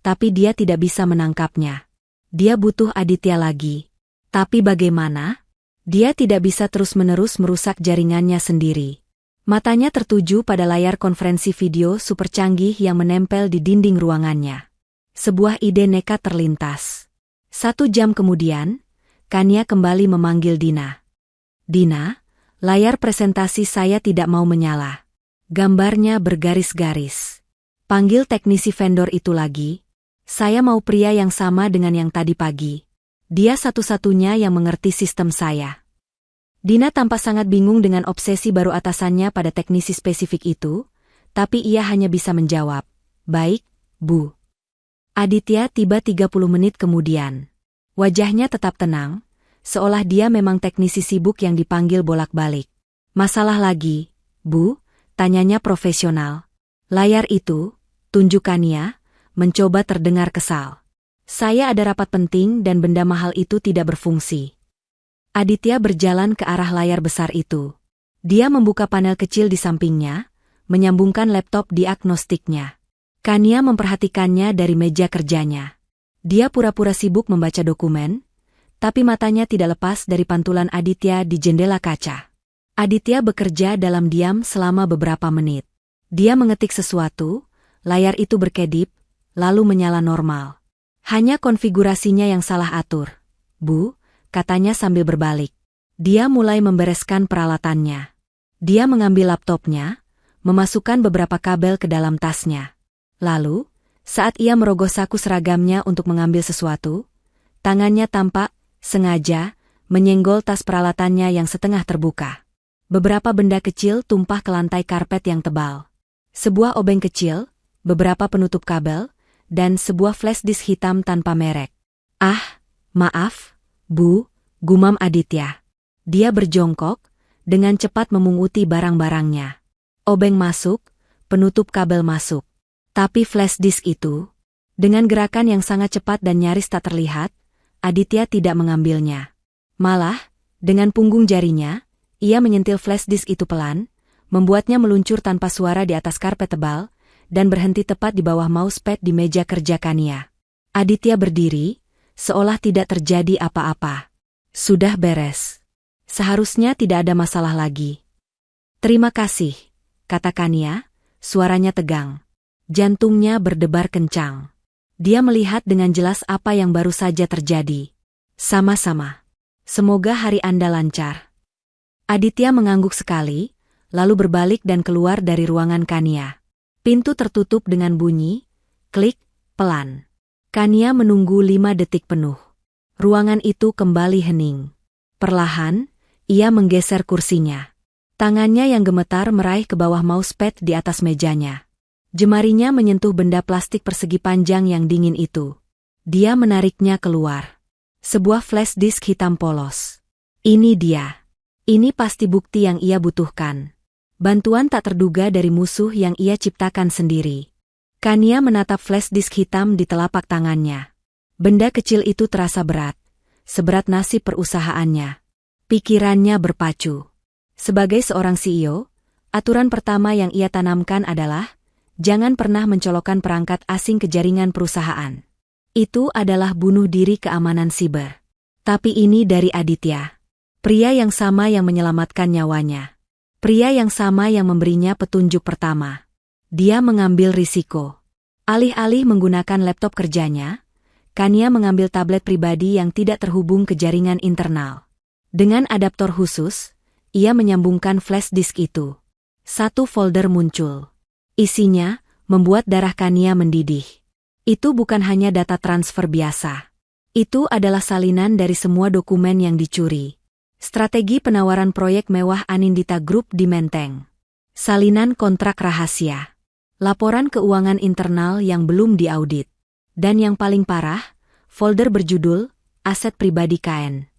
tapi dia tidak bisa menangkapnya. Dia butuh Aditya lagi. Tapi bagaimana? Dia tidak bisa terus-menerus merusak jaringannya sendiri. Matanya tertuju pada layar konferensi video super canggih yang menempel di dinding ruangannya. Sebuah ide nekat terlintas. 1 jam kemudian, Kania kembali memanggil Dina. Dina, layar presentasi saya tidak mau menyala. Gambarnya bergaris-garis. Panggil teknisi vendor itu lagi. Saya mau pria yang sama dengan yang tadi pagi. Dia satu-satunya yang mengerti sistem saya. Dina tampak sangat bingung dengan obsesi baru atasannya pada teknisi spesifik itu, tapi ia hanya bisa menjawab, "Baik, Bu." Aditya tiba 30 menit kemudian. Wajahnya tetap tenang, seolah dia memang teknisi sibuk yang dipanggil bolak-balik. "Masalah lagi, Bu?" tanyanya profesional. Layar itu, tunjukannya, mencoba terdengar kesal. "Saya ada rapat penting dan benda mahal itu tidak berfungsi." Aditya berjalan ke arah layar besar itu. Dia membuka panel kecil di sampingnya, menyambungkan laptop diagnostiknya. Kania memperhatikannya dari meja kerjanya. Dia pura-pura sibuk membaca dokumen, tapi matanya tidak lepas dari pantulan Aditya di jendela kaca. Aditya bekerja dalam diam selama beberapa menit. Dia mengetik sesuatu, layar itu berkedip, lalu menyala normal. Hanya konfigurasinya yang salah atur. "Bu," katanya sambil berbalik. Dia mulai membereskan peralatannya. Dia mengambil laptopnya, memasukkan beberapa kabel ke dalam tasnya. Lalu, saat ia merogoh saku seragamnya untuk mengambil sesuatu, tangannya tampak, sengaja, menyenggol tas peralatannya yang setengah terbuka. Beberapa benda kecil tumpah ke lantai karpet yang tebal. Sebuah obeng kecil, beberapa penutup kabel, dan sebuah flash disk hitam tanpa merek. "Ah, maaf, Bu," gumam Aditya. Dia berjongkok, dengan cepat memunguti barang-barangnya. Obeng masuk, penutup kabel masuk. Tapi flash disk itu, dengan gerakan yang sangat cepat dan nyaris tak terlihat, Aditya tidak mengambilnya. Malah, dengan punggung jarinya, ia menyentil flash disk itu pelan, membuatnya meluncur tanpa suara di atas karpet tebal, dan berhenti tepat di bawah mousepad di meja kerja Kania. Aditya berdiri, seolah tidak terjadi apa-apa. Sudah beres. Seharusnya tidak ada masalah lagi. "Terima kasih," kata Kania, suaranya tegang. Jantungnya berdebar kencang. Dia melihat dengan jelas apa yang baru saja terjadi. "Sama-sama. Semoga hari Anda lancar." Aditya mengangguk sekali, lalu berbalik dan keluar dari ruangan Kania. Pintu tertutup dengan bunyi, klik, pelan. Kania menunggu 5 detik penuh. Ruangan itu kembali hening. Perlahan, ia menggeser kursinya. Tangannya yang gemetar meraih ke bawah mousepad di atas mejanya. Jemarinya menyentuh benda plastik persegi panjang yang dingin itu. Dia menariknya keluar. Sebuah flash disk hitam polos. Ini dia. Ini pasti bukti yang ia butuhkan. Bantuan tak terduga dari musuh yang ia ciptakan sendiri. Kania menatap flash disk hitam di telapak tangannya. Benda kecil itu terasa berat, seberat nasib perusahaannya. Pikirannya berpacu. Sebagai seorang CEO, aturan pertama yang ia tanamkan adalah, jangan pernah mencolokkan perangkat asing ke jaringan perusahaan. Itu adalah bunuh diri keamanan siber. Tapi ini dari Aditya. Pria yang sama yang menyelamatkan nyawanya. Pria yang sama yang memberinya petunjuk pertama. Dia mengambil risiko. Alih-alih menggunakan laptop kerjanya, Kania mengambil tablet pribadi yang tidak terhubung ke jaringan internal. Dengan adaptor khusus, ia menyambungkan flash disk itu. Satu folder muncul. Isinya membuat darah Kania mendidih. Itu bukan hanya data transfer biasa. Itu adalah salinan dari semua dokumen yang dicuri. Strategi penawaran proyek mewah Anindita Group di Menteng. Salinan kontrak rahasia. Laporan keuangan internal yang belum diaudit. Dan yang paling parah, folder berjudul Aset Pribadi KN.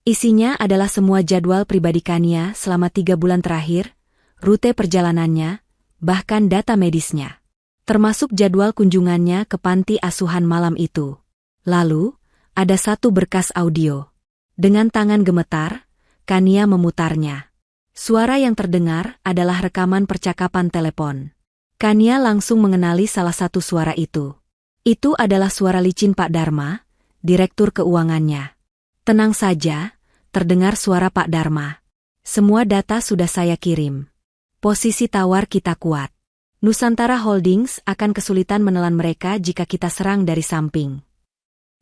Isinya adalah semua jadwal pribadi Kania selama 3 bulan terakhir, rute perjalanannya, bahkan data medisnya. Termasuk jadwal kunjungannya ke panti asuhan malam itu. Lalu, ada satu berkas audio. Dengan tangan gemetar, Kania memutarnya. Suara yang terdengar adalah rekaman percakapan telepon. Kania langsung mengenali salah satu suara itu. Itu adalah suara licin Pak Dharma, direktur keuangannya. Tenang saja, terdengar suara Pak Dharma. Semua data sudah saya kirim. Posisi tawar kita kuat. Nusantara Holdings akan kesulitan menelan mereka jika kita serang dari samping.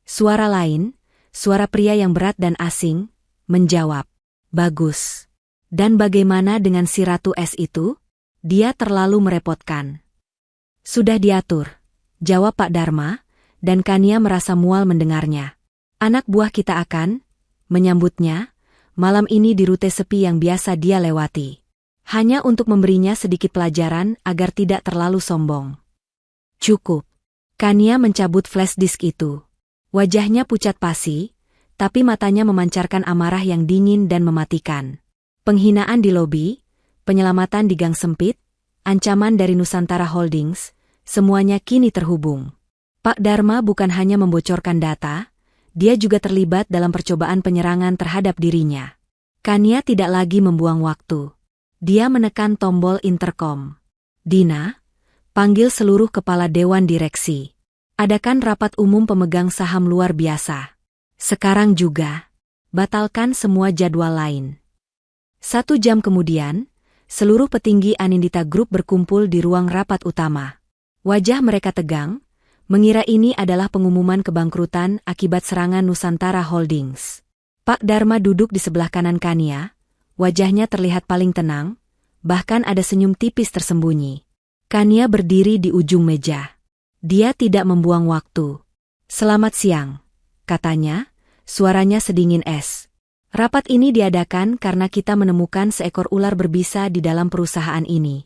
Suara lain, suara pria yang berat dan asing, menjawab, bagus. Dan bagaimana dengan si Ratu S itu? Dia terlalu merepotkan. Sudah diatur, jawab Pak Dharma, dan Kania merasa mual mendengarnya. Anak buah kita akan menyambutnya, malam ini di rute sepi yang biasa dia lewati. Hanya untuk memberinya sedikit pelajaran agar tidak terlalu sombong. Cukup. Kania mencabut flash disk itu. Wajahnya pucat pasi, tapi matanya memancarkan amarah yang dingin dan mematikan. Penghinaan di lobi, penyelamatan di gang sempit, ancaman dari Nusantara Holdings, semuanya kini terhubung. Pak Dharma bukan hanya membocorkan data, dia juga terlibat dalam percobaan penyerangan terhadap dirinya. Kania tidak lagi membuang waktu. Dia menekan tombol intercom. Dina, panggil seluruh kepala dewan direksi. Adakan rapat umum pemegang saham luar biasa. Sekarang juga. Batalkan semua jadwal lain. 1 jam kemudian, seluruh petinggi Anindita Group berkumpul di ruang rapat utama. Wajah mereka tegang, mengira ini adalah pengumuman kebangkrutan akibat serangan Nusantara Holdings. Pak Dharma duduk di sebelah kanan Kania, wajahnya terlihat paling tenang, bahkan ada senyum tipis tersembunyi. Kania berdiri di ujung meja. Dia tidak membuang waktu. Selamat siang, katanya, suaranya sedingin es. Rapat ini diadakan karena kita menemukan seekor ular berbisa di dalam perusahaan ini.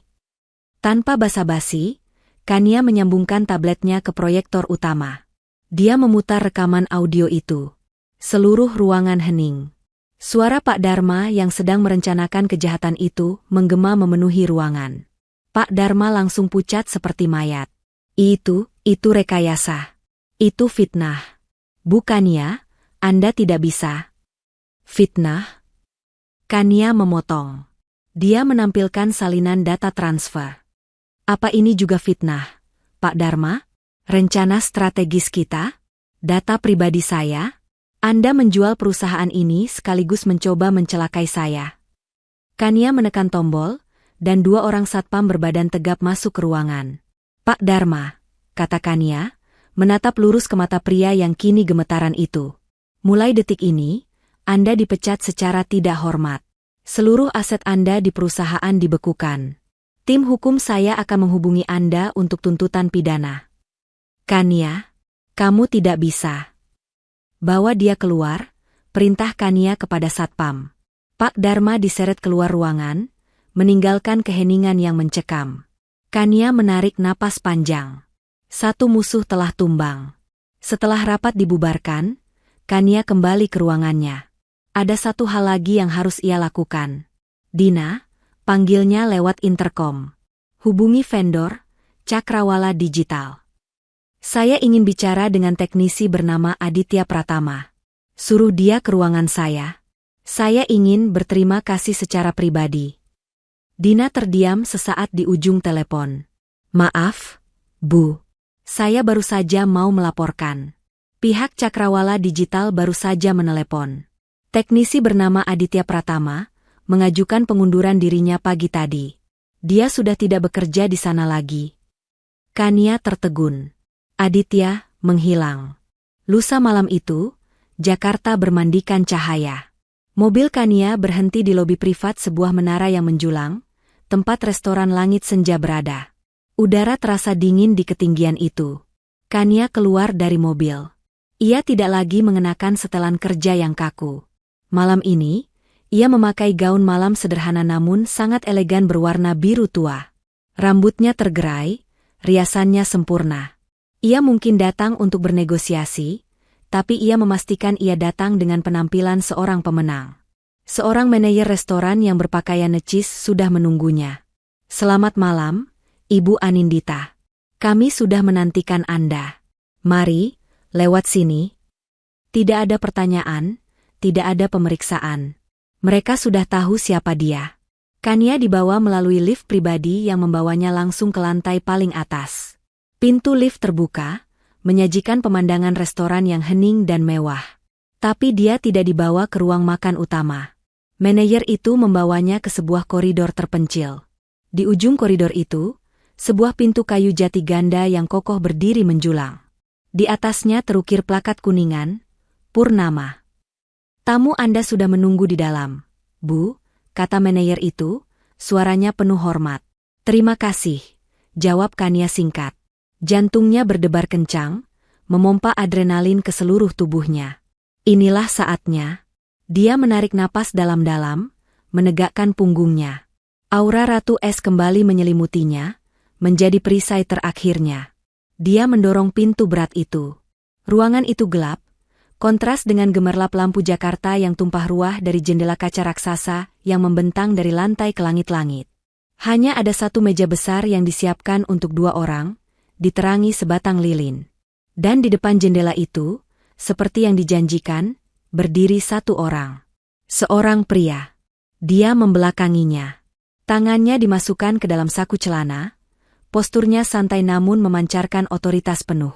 Tanpa basa-basi, Kania menyambungkan tabletnya ke proyektor utama. Dia memutar rekaman audio itu. Seluruh ruangan hening. Suara Pak Dharma yang sedang merencanakan kejahatan itu menggema memenuhi ruangan. Pak Dharma langsung pucat seperti mayat. Itu rekayasa. Itu fitnah. Bukan ya, Anda tidak bisa. Fitnah? Kania memotong. Dia menampilkan salinan data transfer. Apa ini juga fitnah, Pak Dharma? Rencana strategis kita? Data pribadi saya? Anda menjual perusahaan ini sekaligus mencoba mencelakai saya. Kania menekan tombol, dan 2 orang satpam berbadan tegap masuk ke ruangan. Pak Dharma, kata Kania, menatap lurus ke mata pria yang kini gemetaran itu. Mulai detik ini, Anda dipecat secara tidak hormat. Seluruh aset Anda di perusahaan dibekukan. Tim hukum saya akan menghubungi Anda untuk tuntutan pidana. Kania, kamu tidak bisa. Bawa dia keluar, perintah Kania kepada satpam. Pak Dharma diseret keluar ruangan, meninggalkan keheningan yang mencekam. Kania menarik napas panjang. Satu musuh telah tumbang. Setelah rapat dibubarkan, Kania kembali ke ruangannya. Ada satu hal lagi yang harus ia lakukan. Dina, panggilnya lewat intercom. Hubungi vendor, Cakrawala Digital. Saya ingin bicara dengan teknisi bernama Aditya Pratama. Suruh dia ke ruangan saya. Saya ingin berterima kasih secara pribadi. Dina terdiam sesaat di ujung telepon. Maaf, Bu. Saya baru saja mau melaporkan. Pihak Cakrawala Digital baru saja menelepon. Teknisi bernama Aditya Pratama mengajukan pengunduran dirinya pagi tadi. Dia sudah tidak bekerja di sana lagi. Kania tertegun. Aditya menghilang. Lusa malam itu, Jakarta bermandikan cahaya. Mobil Kania berhenti di lobi privat sebuah menara yang menjulang, tempat restoran Langit Senja berada. Udara terasa dingin di ketinggian itu. Kania keluar dari mobil. Ia tidak lagi mengenakan setelan kerja yang kaku. Malam ini, ia memakai gaun malam sederhana namun sangat elegan berwarna biru tua. Rambutnya tergerai, riasannya sempurna. Ia mungkin datang untuk bernegosiasi, tapi ia memastikan ia datang dengan penampilan seorang pemenang. Seorang manajer restoran yang berpakaian necis sudah menunggunya. Selamat malam, Ibu Anindita. Kami sudah menantikan Anda. Mari, lewat sini. Tidak ada pertanyaan, tidak ada pemeriksaan. Mereka sudah tahu siapa dia. Kania dibawa melalui lift pribadi yang membawanya langsung ke lantai paling atas. Pintu lift terbuka, menyajikan pemandangan restoran yang hening dan mewah. Tapi dia tidak dibawa ke ruang makan utama. Manajer itu membawanya ke sebuah koridor terpencil. Di ujung koridor itu, sebuah pintu kayu jati ganda yang kokoh berdiri menjulang. Di atasnya terukir plakat kuningan, Purnama. Tamu Anda sudah menunggu di dalam, Bu, kata manajer itu, suaranya penuh hormat. Terima kasih, jawab Kania singkat. Jantungnya berdebar kencang, memompa adrenalin ke seluruh tubuhnya. Inilah saatnya. Dia menarik napas dalam-dalam, menegakkan punggungnya. Aura Ratu Es kembali menyelimutinya, menjadi perisai terakhirnya. Dia mendorong pintu berat itu. Ruangan itu gelap, kontras dengan gemerlap lampu Jakarta yang tumpah ruah dari jendela kaca raksasa yang membentang dari lantai ke langit-langit. Hanya ada satu meja besar yang disiapkan untuk 2 orang, diterangi sebatang lilin. Dan di depan jendela itu, seperti yang dijanjikan, berdiri 1 orang. Seorang pria. Dia membelakanginya. Tangannya dimasukkan ke dalam saku celana, posturnya santai namun memancarkan otoritas penuh.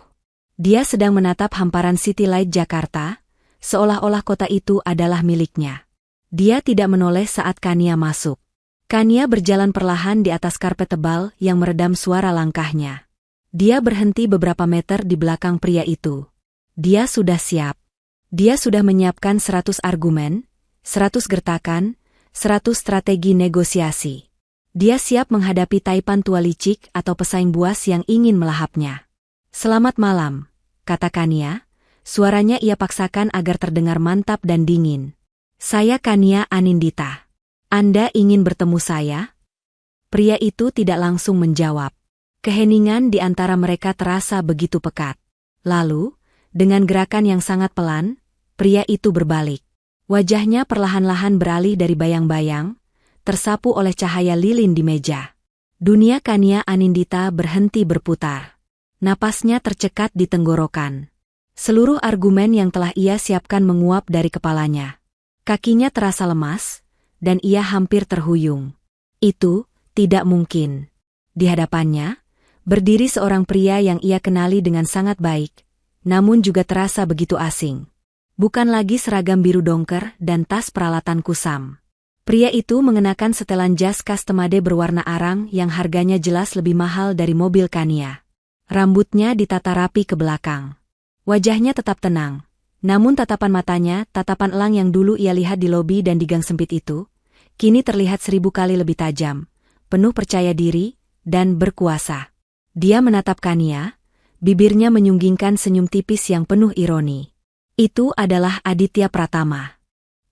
Dia sedang menatap hamparan City Light Jakarta, seolah-olah kota itu adalah miliknya. Dia tidak menoleh saat Kania masuk. Kania berjalan perlahan di atas karpet tebal yang meredam suara langkahnya. Dia berhenti beberapa meter di belakang pria itu. Dia sudah siap. Dia sudah menyiapkan 100 argumen, 100 gertakan, 100 strategi negosiasi. Dia siap menghadapi taipan tua licik atau pesaing buas yang ingin melahapnya. Selamat malam, kata Kania. Suaranya ia paksakan agar terdengar mantap dan dingin. Saya Kania Anindita. Anda ingin bertemu saya? Pria itu tidak langsung menjawab. Keheningan di antara mereka terasa begitu pekat. Lalu, dengan gerakan yang sangat pelan, pria itu berbalik. Wajahnya perlahan-lahan beralih dari bayang-bayang, tersapu oleh cahaya lilin di meja. Dunia Kania Anindita berhenti berputar. Napasnya tercekat di tenggorokan. Seluruh argumen yang telah ia siapkan menguap dari kepalanya. Kakinya terasa lemas, dan ia hampir terhuyung. Itu tidak mungkin. Di hadapannya, berdiri seorang pria yang ia kenali dengan sangat baik, namun juga terasa begitu asing. Bukan lagi seragam biru dongker dan tas peralatan kusam. Pria itu mengenakan setelan jas customade berwarna arang yang harganya jelas lebih mahal dari mobil Kania. Rambutnya ditata rapi ke belakang. Wajahnya tetap tenang, namun tatapan matanya, tatapan elang yang dulu ia lihat di lobi dan di gang sempit itu, kini terlihat 1000 kali lebih tajam, penuh percaya diri, dan berkuasa. Dia menatap Kania, bibirnya menyunggingkan senyum tipis yang penuh ironi. Itu adalah Aditya Pratama.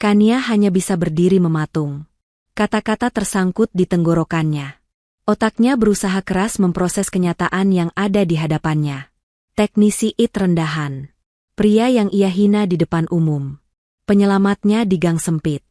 Kania hanya bisa berdiri mematung. Kata-kata tersangkut di tenggorokannya. Otaknya berusaha keras memproses kenyataan yang ada di hadapannya. Teknisi IT rendahan. Pria yang ia hina di depan umum. Penyelamatnya di gang sempit.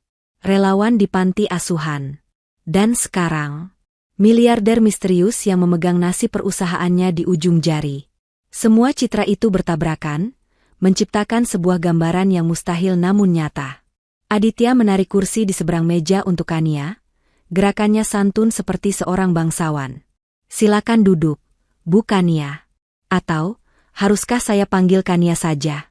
Relawan di panti asuhan. Dan sekarang, miliarder misterius yang memegang nasib perusahaannya di ujung jari. Semua citra itu bertabrakan, menciptakan sebuah gambaran yang mustahil namun nyata. Aditya menarik kursi di seberang meja untuk Kania. Gerakannya santun seperti seorang bangsawan. Silakan duduk, Bu Kania. Atau, haruskah saya panggil Kania saja?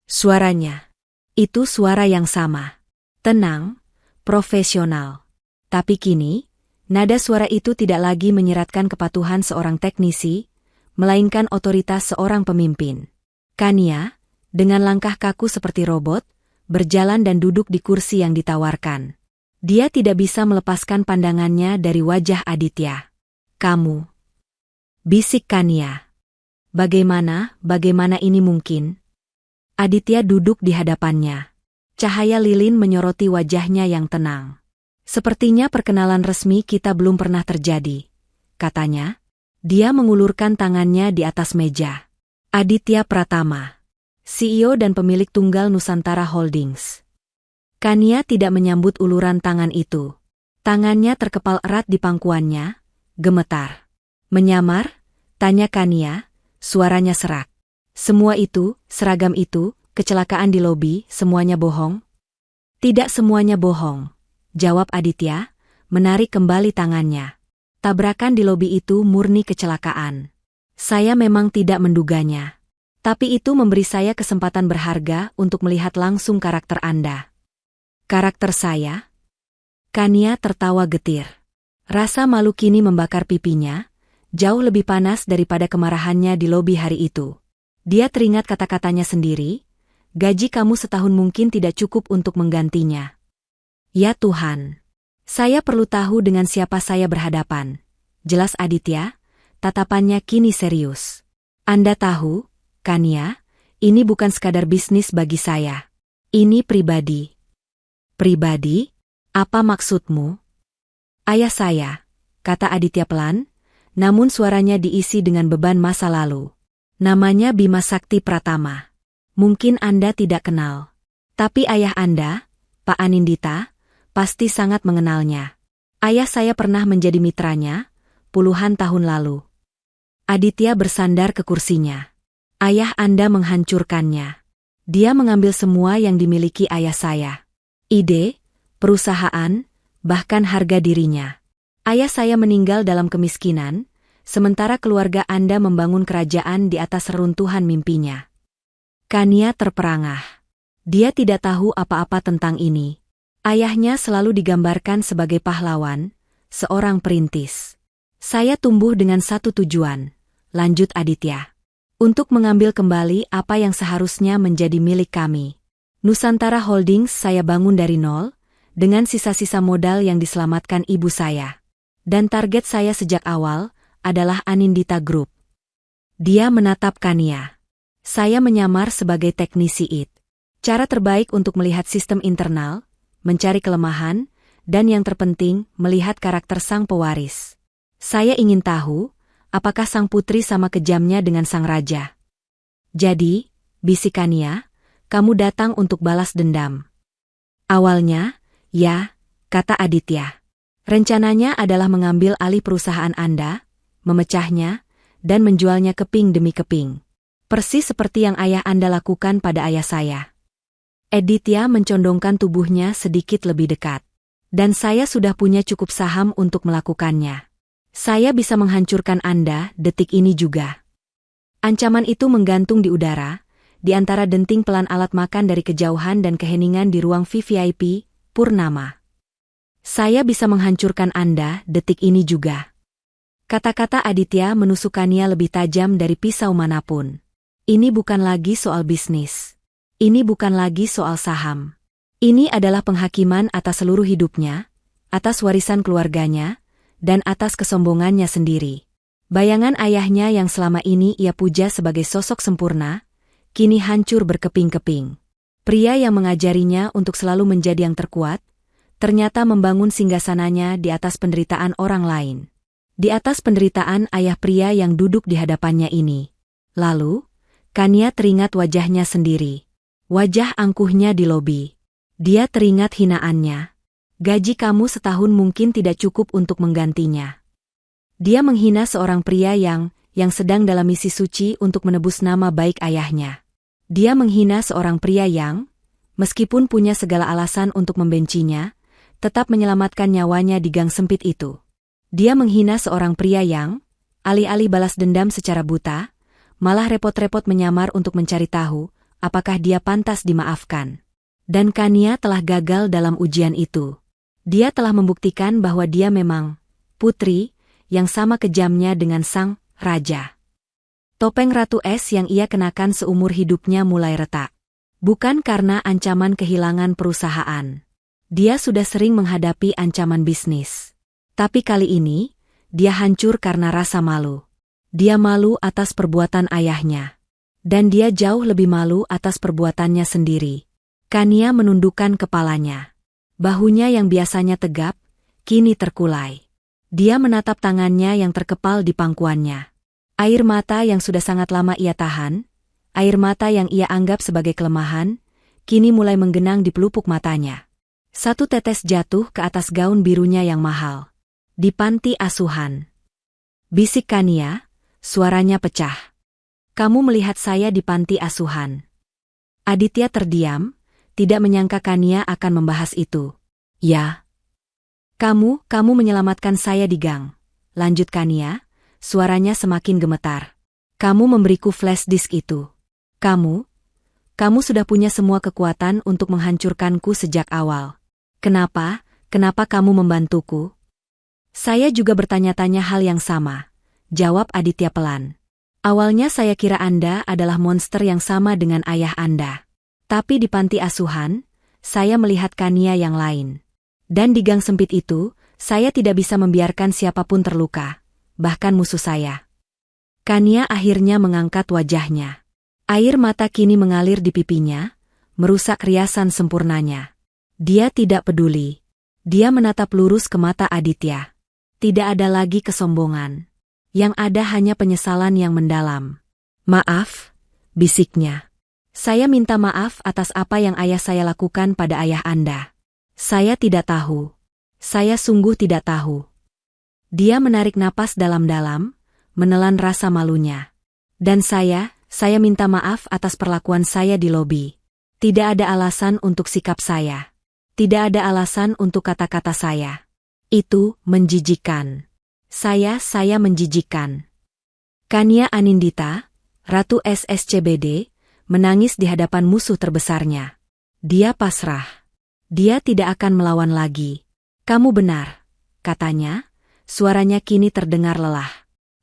Suaranya. Itu suara yang sama. Tenang, profesional. Tapi kini, nada suara itu tidak lagi menyeratkan kepatuhan seorang teknisi, melainkan otoritas seorang pemimpin. Kania, dengan langkah kaku seperti robot, berjalan dan duduk di kursi yang ditawarkan. Dia tidak bisa melepaskan pandangannya dari wajah Aditya. Kamu. Bisik Kania. Bagaimana ini mungkin? Aditya duduk di hadapannya. Cahaya lilin menyoroti wajahnya yang tenang. Sepertinya perkenalan resmi kita belum pernah terjadi, katanya. Dia mengulurkan tangannya di atas meja. Aditya Pratama, CEO dan pemilik tunggal Nusantara Holdings. Kania tidak menyambut uluran tangan itu. Tangannya terkepal erat di pangkuannya, gemetar. Menyamar? Tanya Kania, suaranya serak. Semua itu, seragam itu, kecelakaan di lobi, semuanya bohong? Tidak semuanya bohong, jawab Aditya, menarik kembali tangannya. Tabrakan di lobi itu murni kecelakaan. Saya memang tidak menduganya. Tapi itu memberi saya kesempatan berharga untuk melihat langsung karakter Anda. Karakter saya? Kania tertawa getir. Rasa malu kini membakar pipinya, jauh lebih panas daripada kemarahannya di lobi hari itu. Dia teringat kata-katanya sendiri, gaji kamu setahun mungkin tidak cukup untuk menggantinya. Ya Tuhan, saya perlu tahu dengan siapa saya berhadapan. Jelas Aditya, tatapannya kini serius. Anda tahu, Kania, ini bukan sekadar bisnis bagi saya. Ini pribadi. Pribadi? Apa maksudmu? Ayah saya, kata Aditya pelan, namun suaranya diisi dengan beban masa lalu. Namanya Bima Sakti Pratama. Mungkin Anda tidak kenal. Tapi ayah Anda, Pak Anindita, pasti sangat mengenalnya. Ayah saya pernah menjadi mitranya, puluhan tahun lalu. Aditya bersandar ke kursinya. Ayah Anda menghancurkannya. Dia mengambil semua yang dimiliki ayah saya. Ide, perusahaan, bahkan harga dirinya. Ayah saya meninggal dalam kemiskinan, sementara keluarga Anda membangun kerajaan di atas reruntuhan mimpinya. Kania terperangah. Dia tidak tahu apa-apa tentang ini. Ayahnya selalu digambarkan sebagai pahlawan, seorang perintis. Saya tumbuh dengan satu tujuan, lanjut Aditya. Untuk mengambil kembali apa yang seharusnya menjadi milik kami. Nusantara Holdings saya bangun dari nol, dengan sisa-sisa modal yang diselamatkan ibu saya. Dan target saya sejak awal adalah Anindita Group. Dia menatap Kania. Saya menyamar sebagai teknisi IT. Cara terbaik untuk melihat sistem internal, mencari kelemahan, dan yang terpenting, melihat karakter sang pewaris. Saya ingin tahu, apakah sang putri sama kejamnya dengan sang raja. Jadi, bisik Kania, kamu datang untuk balas dendam. Awalnya, ya, kata Aditya. Rencananya adalah mengambil alih perusahaan Anda, memecahnya, dan menjualnya keping demi keping. Persis seperti yang ayah Anda lakukan pada ayah saya. Aditya mencondongkan tubuhnya sedikit lebih dekat. Dan saya sudah punya cukup saham untuk melakukannya. Saya bisa menghancurkan Anda detik ini juga. Ancaman itu menggantung di udara, di antara denting pelan alat makan dari kejauhan dan keheningan di ruang VVIP, Purnama. Saya bisa menghancurkan Anda detik ini juga. Kata-kata Aditya menusukannya lebih tajam dari pisau manapun. Ini bukan lagi soal bisnis. Ini bukan lagi soal saham. Ini adalah penghakiman atas seluruh hidupnya, atas warisan keluarganya, dan atas kesombongannya sendiri. Bayangan ayahnya yang selama ini ia puja sebagai sosok sempurna, kini hancur berkeping-keping. Pria yang mengajarinya untuk selalu menjadi yang terkuat, ternyata membangun singgasananya di atas penderitaan orang lain. Di atas penderitaan ayah pria yang duduk di hadapannya ini. Lalu, Kania teringat wajahnya sendiri. Wajah angkuhnya di lobi. Dia teringat hinaannya. Gaji kamu setahun mungkin tidak cukup untuk menggantinya. Dia menghina seorang pria yang sedang dalam misi suci untuk menebus nama baik ayahnya. Dia menghina seorang pria yang Meskipun punya segala alasan untuk membencinya, tetap menyelamatkan nyawanya di gang sempit itu. Dia menghina seorang pria yang, alih-alih balas dendam secara buta, malah repot-repot menyamar untuk mencari tahu, apakah dia pantas dimaafkan. Dan Kania telah gagal dalam ujian itu. Dia telah membuktikan bahwa dia memang putri yang sama kejamnya dengan sang raja. Topeng Ratu Es yang ia kenakan seumur hidupnya mulai retak. Bukan karena ancaman kehilangan perusahaan. Dia sudah sering menghadapi ancaman bisnis. Tapi kali ini, dia hancur karena rasa malu. Dia malu atas perbuatan ayahnya. Dan dia jauh lebih malu atas perbuatannya sendiri. Kania menundukkan kepalanya. Bahunya yang biasanya tegap, kini terkulai. Dia menatap tangannya yang terkepal di pangkuannya. Air mata yang sudah sangat lama ia tahan, air mata yang ia anggap sebagai kelemahan, kini mulai menggenang di pelupuk matanya. Satu tetes jatuh ke atas gaun birunya yang mahal. Di panti asuhan. Bisik Kania, suaranya pecah. Kamu melihat saya di panti asuhan. Aditya terdiam, tidak menyangka Kania akan membahas itu. Ya. Kamu menyelamatkan saya di gang. Lanjut Kania, suaranya semakin gemetar. Kamu memberiku flash disk itu. Kamu sudah punya semua kekuatan untuk menghancurkanku sejak awal. Kenapa kamu membantuku? Saya juga bertanya-tanya hal yang sama, jawab Aditya pelan. Awalnya saya kira Anda adalah monster yang sama dengan ayah Anda. Tapi di panti asuhan, saya melihat Kania yang lain. Dan di gang sempit itu, saya tidak bisa membiarkan siapapun terluka, bahkan musuh saya. Kania akhirnya mengangkat wajahnya. Air mata kini mengalir di pipinya, merusak riasan sempurnanya. Dia tidak peduli. Dia menatap lurus ke mata Aditya. Tidak ada lagi kesombongan. Yang ada hanya penyesalan yang mendalam. Maaf, bisiknya. Saya minta maaf atas apa yang ayah saya lakukan pada ayah Anda. Saya tidak tahu. Saya sungguh tidak tahu. Dia menarik napas dalam-dalam, menelan rasa malunya. Dan saya minta maaf atas perlakuan saya di lobi. Tidak ada alasan untuk sikap saya. Tidak ada alasan untuk kata-kata saya. Itu menjijikkan. Saya menjijikkan. Kania Anindita, Ratu SSCBD, menangis di hadapan musuh terbesarnya. Dia pasrah. Dia tidak akan melawan lagi. Kamu benar, katanya, suaranya kini terdengar lelah.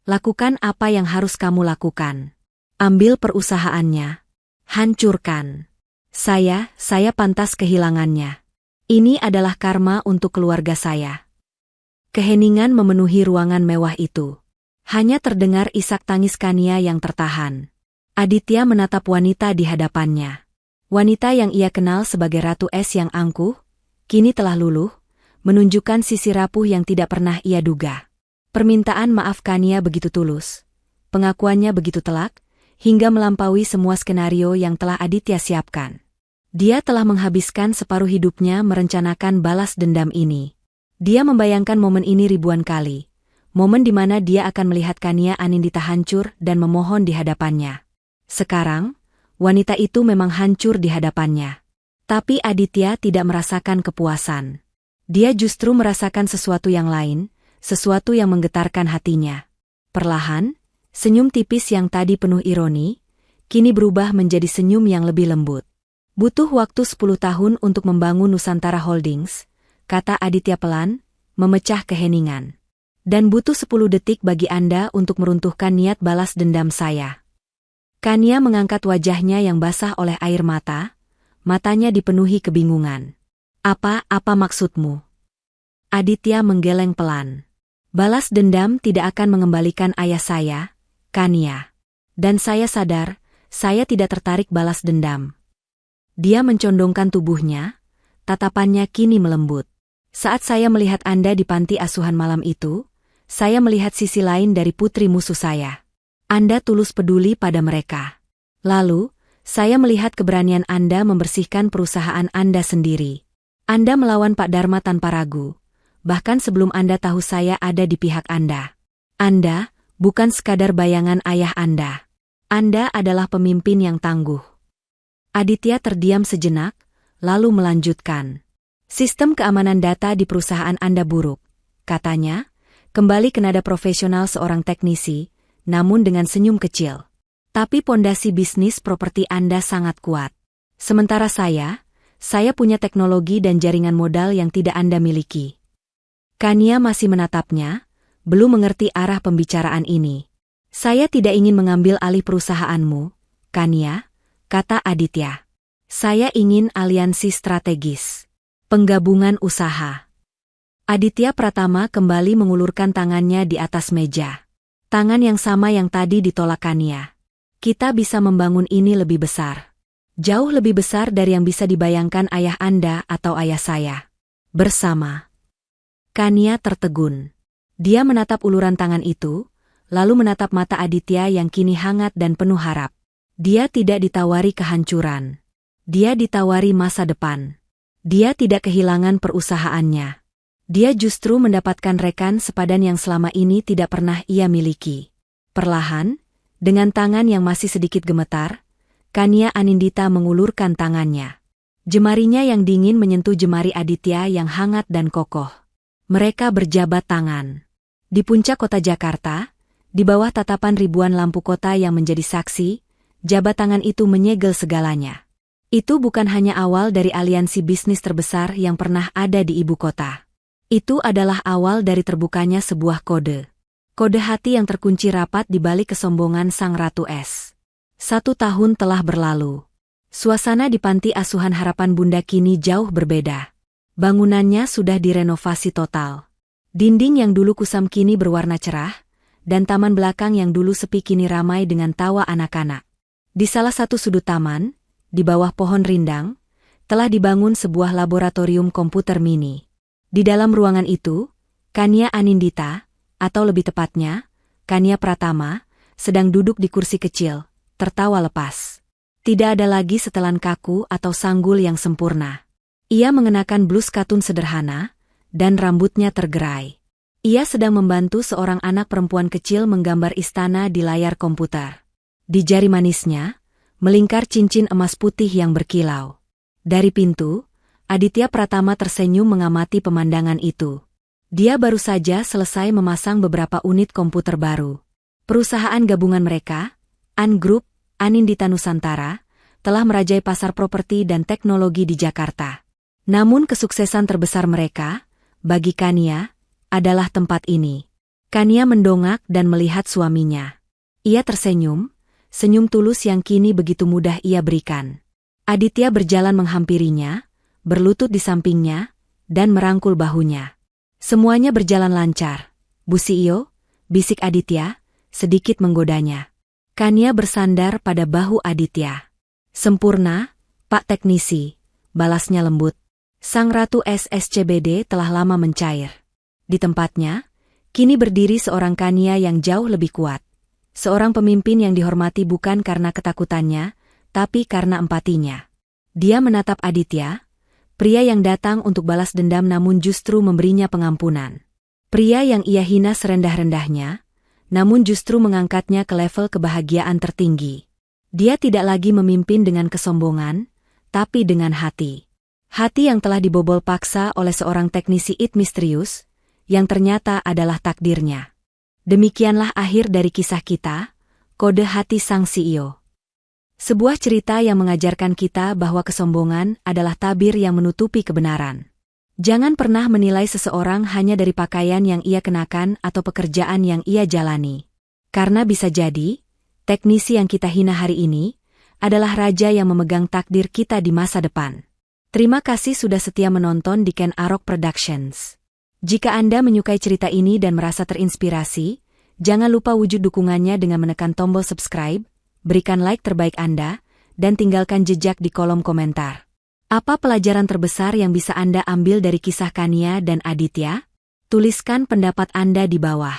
Lakukan apa yang harus kamu lakukan. Ambil perusahaannya. Hancurkan. Saya pantas kehilangannya. Ini adalah karma untuk keluarga saya. Keheningan memenuhi ruangan mewah itu. Hanya terdengar isak tangis Kania yang tertahan. Aditya menatap wanita di hadapannya. Wanita yang ia kenal sebagai Ratu Es yang angkuh, kini telah luluh, menunjukkan sisi rapuh yang tidak pernah ia duga. Permintaan maaf Kania begitu tulus. Pengakuannya begitu telak, hingga melampaui semua skenario yang telah Aditya siapkan. Dia telah menghabiskan separuh hidupnya merencanakan balas dendam ini. Dia membayangkan momen ini ribuan kali. Momen di mana dia akan melihat Kania Anindita hancur dan memohon di hadapannya. Sekarang, wanita itu memang hancur di hadapannya. Tapi Aditya tidak merasakan kepuasan. Dia justru merasakan sesuatu yang lain, sesuatu yang menggetarkan hatinya. Perlahan, senyum tipis yang tadi penuh ironi, kini berubah menjadi senyum yang lebih lembut. Butuh waktu 10 tahun untuk membangun Nusantara Holdings, kata Aditya pelan, memecah keheningan. Dan butuh 10 detik bagi Anda untuk meruntuhkan niat balas dendam saya. Kania mengangkat wajahnya yang basah oleh air mata, matanya dipenuhi kebingungan. Apa maksudmu? Aditya menggeleng pelan. Balas dendam tidak akan mengembalikan ayah saya, Kania. Dan saya sadar, saya tidak tertarik balas dendam. Dia mencondongkan tubuhnya, tatapannya kini melembut. Saat saya melihat Anda di panti asuhan malam itu, saya melihat sisi lain dari putri musuh saya. Anda tulus peduli pada mereka. Lalu, saya melihat keberanian Anda membersihkan perusahaan Anda sendiri. Anda melawan Pak Dharma tanpa ragu, bahkan sebelum Anda tahu saya ada di pihak Anda. Anda bukan sekadar bayangan ayah Anda. Anda adalah pemimpin yang tangguh. Aditya terdiam sejenak, lalu melanjutkan. Sistem keamanan data di perusahaan Anda buruk, katanya, kembali ke nada profesional seorang teknisi, namun dengan senyum kecil. Tapi pondasi bisnis properti Anda sangat kuat. Sementara saya punya teknologi dan jaringan modal yang tidak Anda miliki. Kania masih menatapnya, belum mengerti arah pembicaraan ini. Saya tidak ingin mengambil alih perusahaanmu, Kania, kata Aditya. Saya ingin aliansi strategis. Penggabungan usaha. Aditya Pratama kembali mengulurkan tangannya di atas meja. Tangan yang sama yang tadi ditolak Kania. Kita bisa membangun ini lebih besar. Jauh lebih besar dari yang bisa dibayangkan ayah Anda atau ayah saya. Bersama. Kania tertegun. Dia menatap uluran tangan itu, lalu menatap mata Aditya yang kini hangat dan penuh harap. Dia tidak ditawari kehancuran. Dia ditawari masa depan. Dia tidak kehilangan perusahaannya. Dia justru mendapatkan rekan sepadan yang selama ini tidak pernah ia miliki. Perlahan, dengan tangan yang masih sedikit gemetar, Kania Anindita mengulurkan tangannya. Jemarinya yang dingin menyentuh jemari Aditya yang hangat dan kokoh. Mereka berjabat tangan. Di puncak kota Jakarta, di bawah tatapan ribuan lampu kota yang menjadi saksi, jabat tangan itu menyegel segalanya. Itu bukan hanya awal dari aliansi bisnis terbesar yang pernah ada di ibu kota. Itu adalah awal dari terbukanya sebuah kode. Kode hati yang terkunci rapat di balik kesombongan Sang Ratu S. 1 tahun telah berlalu. Suasana di panti asuhan Harapan Bunda kini jauh berbeda. Bangunannya sudah direnovasi total. Dinding yang dulu kusam kini berwarna cerah, dan taman belakang yang dulu sepi kini ramai dengan tawa anak-anak. Di salah satu sudut taman, di bawah pohon rindang, telah dibangun sebuah laboratorium komputer mini. Di dalam ruangan itu, Kania Anindita, atau lebih tepatnya, Kania Pratama, sedang duduk di kursi kecil, tertawa lepas. Tidak ada lagi setelan kaku atau sanggul yang sempurna. Ia mengenakan blus katun sederhana, dan rambutnya tergerai. Ia sedang membantu seorang anak perempuan kecil menggambar istana di layar komputer. Di jari manisnya, melingkar cincin emas putih yang berkilau. Dari pintu, Aditya Pratama tersenyum mengamati pemandangan itu. Dia baru saja selesai memasang beberapa unit komputer baru. Perusahaan gabungan mereka, An Group, Anindita Nusantara, telah merajai pasar properti dan teknologi di Jakarta. Namun kesuksesan terbesar mereka, bagi Kania, adalah tempat ini. Kania mendongak dan melihat suaminya. Ia tersenyum, senyum tulus yang kini begitu mudah ia berikan. Aditya berjalan menghampirinya, berlutut di sampingnya, dan merangkul bahunya. Semuanya berjalan lancar, Bu CEO, bisik Aditya, sedikit menggodanya. Kania bersandar pada bahu Aditya. Sempurna, Pak Teknisi, balasnya lembut. Sang Ratu SSCBD telah lama mencair. Di tempatnya, kini berdiri seorang Kania yang jauh lebih kuat. Seorang pemimpin yang dihormati bukan karena ketakutannya, tapi karena empatinya. Dia menatap Aditya, pria yang datang untuk balas dendam namun justru memberinya pengampunan. Pria yang ia hina serendah-rendahnya, namun justru mengangkatnya ke level kebahagiaan tertinggi. Dia tidak lagi memimpin dengan kesombongan, tapi dengan hati. Hati yang telah dibobol paksa oleh seorang teknisi IT misterius, yang ternyata adalah takdirnya. Demikianlah akhir dari kisah kita, Kode Hati Sang CEO. Sebuah cerita yang mengajarkan kita bahwa kesombongan adalah tabir yang menutupi kebenaran. Jangan pernah menilai seseorang hanya dari pakaian yang ia kenakan atau pekerjaan yang ia jalani. Karena bisa jadi, teknisi yang kita hina hari ini, adalah raja yang memegang takdir kita di masa depan. Terima kasih sudah setia menonton di Ken Arok Productions. Jika Anda menyukai cerita ini dan merasa terinspirasi, jangan lupa wujud dukungannya dengan menekan tombol subscribe, berikan like terbaik Anda, dan tinggalkan jejak di kolom komentar. Apa pelajaran terbesar yang bisa Anda ambil dari kisah Kania dan Aditya? Tuliskan pendapat Anda di bawah.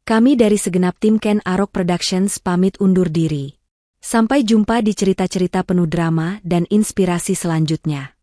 Kami dari segenap tim Ken Arok Productions pamit undur diri. Sampai jumpa di cerita-cerita penuh drama dan inspirasi selanjutnya.